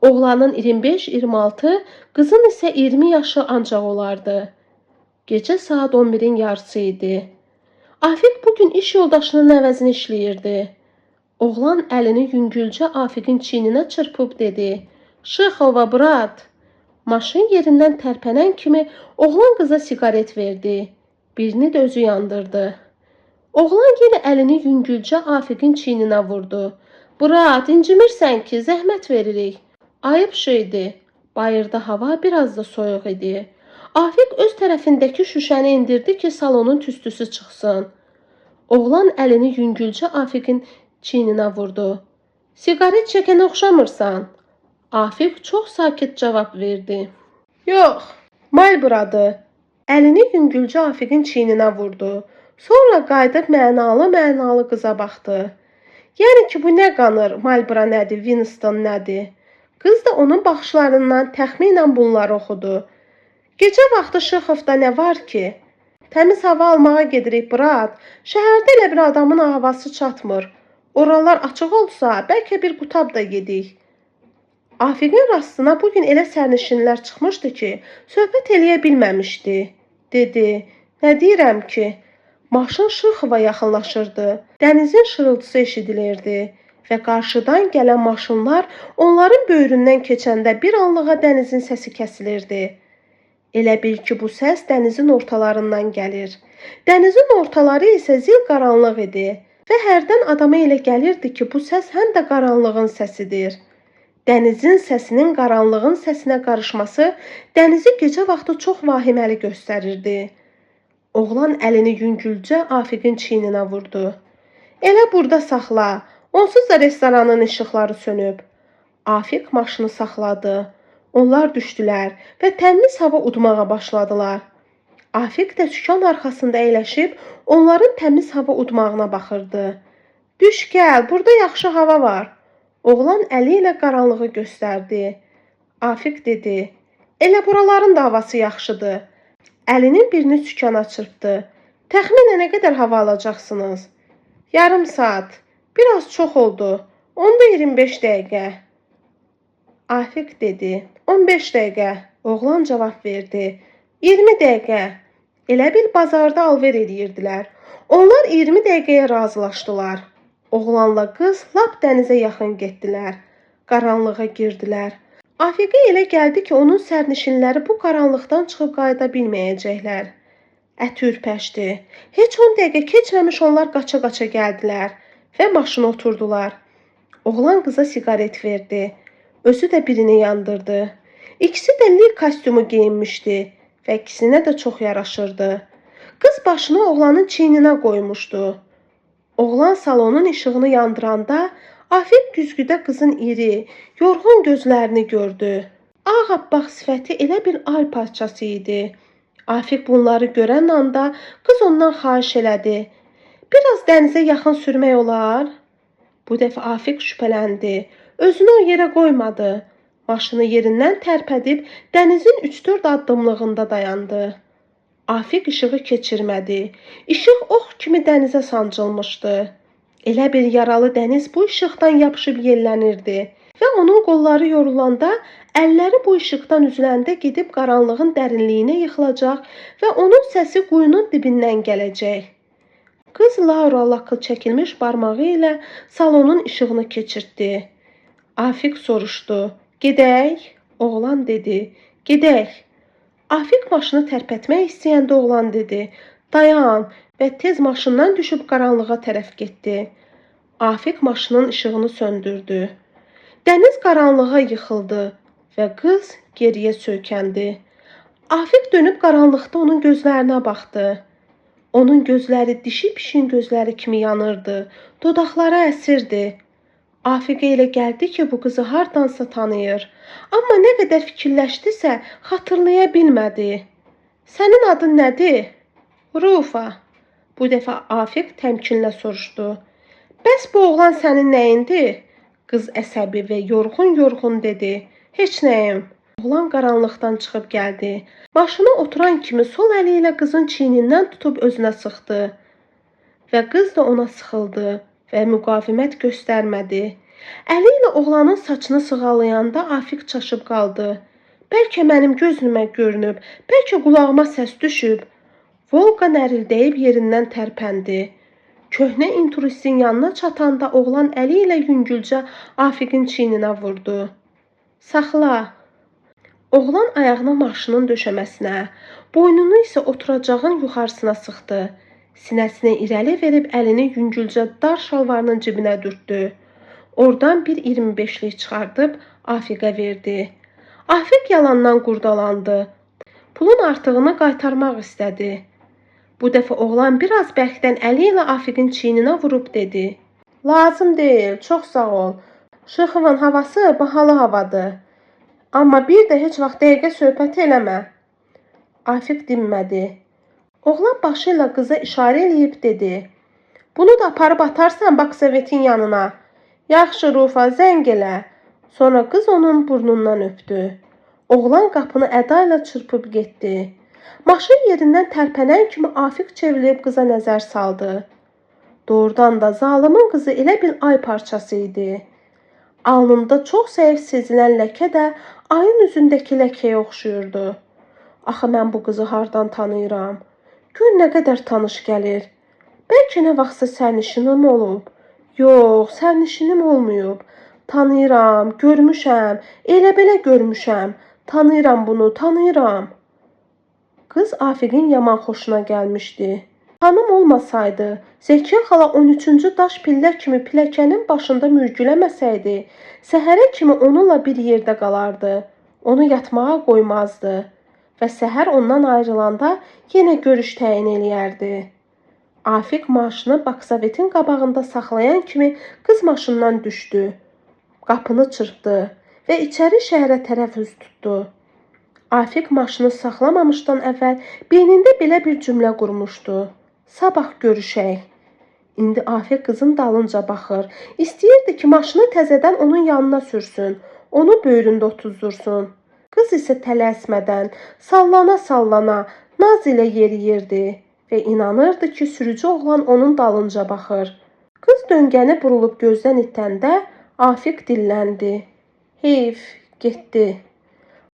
Oğlanın 25-26, qızın isə 20 yaşı ancaq olardı. Gecə saat 11-in yarısı idi. Afiq bugün iş yoldaşının əvəzini işləyirdi. Oğlan əlini yüngülcə Afiqin çiyninə çırpıb dedi. Şıxova, brat! Maşın yerindən tərpənən kimi oğlan qıza siqaret verdi. Birini də özü yandırdı. Oğlan yenə əlini yüngülcə Afiqin çiyninə vurdu. Brat, incimirsən ki, zəhmət veririk. Ayıb şeydir. Bayırda hava biraz da soyuq idi. Afiq öz tərəfindəki şüşəni indirdi ki, salonun tüstüsü çıxsın. Oğlan əlini yüngülcə Afiqin çiyninə vurdu. Siqaret çəkənə oxşamırsan. Afiq çox sakit cavab verdi. Yox, Malburadır. Əlini yüngülcə Afiqin çiyninə vurdu. Sonra qayıdıb mənalı qıza baxdı. Yəni ki, bu nə qanır, Malbura nədir, Winston nədir? Qız da onun baxışlarından təxminən bunları oxudu. Gecə vaxtı Şıxovda nə var ki? Təmiz hava almağa gedirik, brat. Şəhərdə elə bir adamın havası çatmır. Oralar açıq olsa, bəlkə bir qutab da yedik. Afiqin rastına bugün elə sərnişinlər çıxmışdı ki, söhbət eləyə bilməmişdi. Dedi, nə deyirəm ki? Maşın Şıxova yaxınlaşırdı. Dənizin şırıltısı eşidilirdi və qarşıdan gələn maşınlar onların böyründən keçəndə bir anlığa dənizin səsi kəsilirdi. Elə bil ki, bu səs dənizin ortalarından gəlir. Dənizin ortaları isə zil qaranlıq idi və hərdən adama elə gəlirdi ki, bu səs həm də qaranlığın səsidir. Dənizin səsinin qaranlığın səsinə qarışması dənizi gecə vaxtı çox vahiməli göstərirdi. Oğlan əlini yüngülcə Afiqin çiyninə vurdu. Elə burada saxla, onsuz da restoranın işıqları sönüb. Afiq maşını saxladı. Onlar düşdülər və təmiz hava udmağa başladılar. Afiq də sükan arxasında əyləşib onların təmiz hava udmağına baxırdı. Düş gəl, burada yaxşı hava var. Oğlan əli ilə qaranlığı göstərdi. Afiq dedi, elə buraların da havası yaxşıdır. Əlinin birini sükana çırpdı. Təxminən nə qədər hava alacaqsınız? Yarım saat. Biraz çox oldu. Onda 25 dəqiqə. Afiq dedi. 15 dəqiqə, oğlan cavab verdi. 20 dəqiqə. Elə bil bazarda alver edirdilər. Onlar 20 dəqiqəyə razılaşdılar. Oğlanla qız lap dənizə yaxın getdilər. Qaranlığa girdilər. Afiqə elə gəldi ki, onun sərnişinləri bu qaranlıqdan çıxıb qayıda bilməyəcəklər. Əti ürpəşdi. Heç 10 dəqiqə keçməmiş onlar qaça-qaça gəldilər və maşına oturdular. Oğlan qıza siqaret verdi. Özü də birini yandırdı. İkisi də lig kostyumu geyinmişdi və ikisinə də çox yaraşırdı. Qız başını oğlanın çiyninə qoymuşdu. Oğlan salonun işığını yandıranda Afiq güzgüdə qızın iri, yorğun gözlərini gördü. Ağappaq sifəti elə bir ay parçası idi. Afiq bunları görən anda qız ondan xahiş elədi. Biraz dənizə yaxın sürmək olar? Bu dəfə Afiq şübhələndi. Özünü o yerə qoymadı. Maşını yerindən tərpədib dənizin 3-4 addımlığında dayandı. Afiq işığı keçirmədi. İşıq ox kimi dənizə sancılmışdı. Elə bir yaralı dəniz bu işıqdan yapışıb yellənirdi və onun qolları yorulanda əlləri bu işıqdan üzüləndə gedib qaranlığın dərinliyinə yıxılacaq və onun səsi quyunun dibindən gələcək. Qız Laura lakı çəkilmiş barmağı ilə salonun işığını keçirtdi. Afiq soruşdu. Gedək? Oğlan dedi. Gedək. Afiq maşını tərpətmək istəyəndə oğlan dedi. Dayan və tez maşından düşüb qaranlığa tərəf getdi. Afiq maşının işığını söndürdü. Dəniz qaranlığa yıxıldı və qız geriyə söykəndi. Afiq dönüb qaranlıqda onun gözlərinə baxdı. Onun gözləri dişi pişin gözləri kimi yanırdı. Dodaqları əsirdi. Afiqə elə gəldi ki, bu qızı hardansa tanıyır. Amma nə qədər fikirləşdisə, xatırlaya bilmədi. Sənin adın nədir? Rufa. Bu dəfə Afiq təmkinlə soruşdu. Bəs bu oğlan sənin nəyindir? Qız əsəbi və yorğun-yorğun dedi. Heç nəyim. Oğlan qaranlıqdan çıxıb gəldi. Maşına oturan kimi sol əli ilə qızın çiynindən tutub özünə sıxdı. Və qız da ona sıxıldı və müqavimət göstərmədi. Əli ilə oğlanın saçını sığallayanda Afiq çaşıb qaldı. Bəlkə mənim gözümə görünüb, bəlkə qulağıma səs düşüb. Volqa nərildəyib yerindən tərpəndi. Köhnə inturistin yanına çatanda oğlan əli ilə yüngülcə Afiqin çiyninə vurdu. Saxla. Oğlan ayağını maşının döşəməsinə, boynunu isə oturacağın yuxarısına sıxdı. Sinəsinə irəli verib əlini yüngülcə dar şalvarının cibinə dürtdü. Oradan bir 25'lik çıxardıb Afiqə verdi. Afiq yalandan qurdalandı. Pulun artığını qaytarmaq istədi. Bu dəfə oğlan biraz bərkdən əli ilə Afiqin çiyninə vurub dedi. Lazım deyil, çox sağ ol. Şıxının havası bahalı havadır. Amma bir də heç vaxt dəqiqə söhbət eləmə. Afiq dinmədi. Oğlan başı ilə qıza işarə eləyib dedi. Bunu da aparıb atarsan Baksovetin yanına. Yaxşı Rufa, zəng elə. Sonra qız onun burnundan öpdü. Oğlan qapını əda ilə çırpıb getdi. Maşın yerindən tərpənən kimi Afiq çevrilib qıza nəzər saldı. Doğrudan da zalımın qızı elə bir ay parçası idi. Alnında çox zəif sezilən ləkə də ayın üzündəki ləkəyə oxşuyurdu. Axı mən bu qızı hardan tanıyıram? Gör nə qədər tanış gəlir. Bəlkə nə vaxtsa sərnişinim olub. Yox, sərnişinim olmayıb. Tanıyıram, görmüşəm, elə belə görmüşəm. Tanıyıram bunu, tanıyıram. Qız Afiqin yaman xoşuna gəlmişdi. Xanım olmasaydı, Zəkiyə xala 13-cü daş pillə kimi pilləkənin başında mürgüləməsəydi, səhərə kimi onunla bir yerdə qalardı. Onu yatmağa qoymazdı və səhər ondan ayrılanda yenə görüş təyin eləyərdi. Afiq maşını Baksovetin qabağında saxlayan kimi qız maşından düşdü. Qapını çırpdı və içəri şəhərə tərəf üz tutdu. Afiq maşını saxlamamışdan əvvəl beynində belə bir cümlə qurmuşdu. Sabah görüşək. İndi Afiq qızın dalınca baxır. İstəyirdi ki, maşını təzədən onun yanına sürsün. Onu böyründə otuzdursun. Qız isə tələsmədən, sallana-sallana, naz ilə yeriyirdi və inanırdı ki, sürücü oğlan onun dalınca baxır. Qız döngəni burulub gözdən itəndə Afiq dilləndi. Heyf, getdi.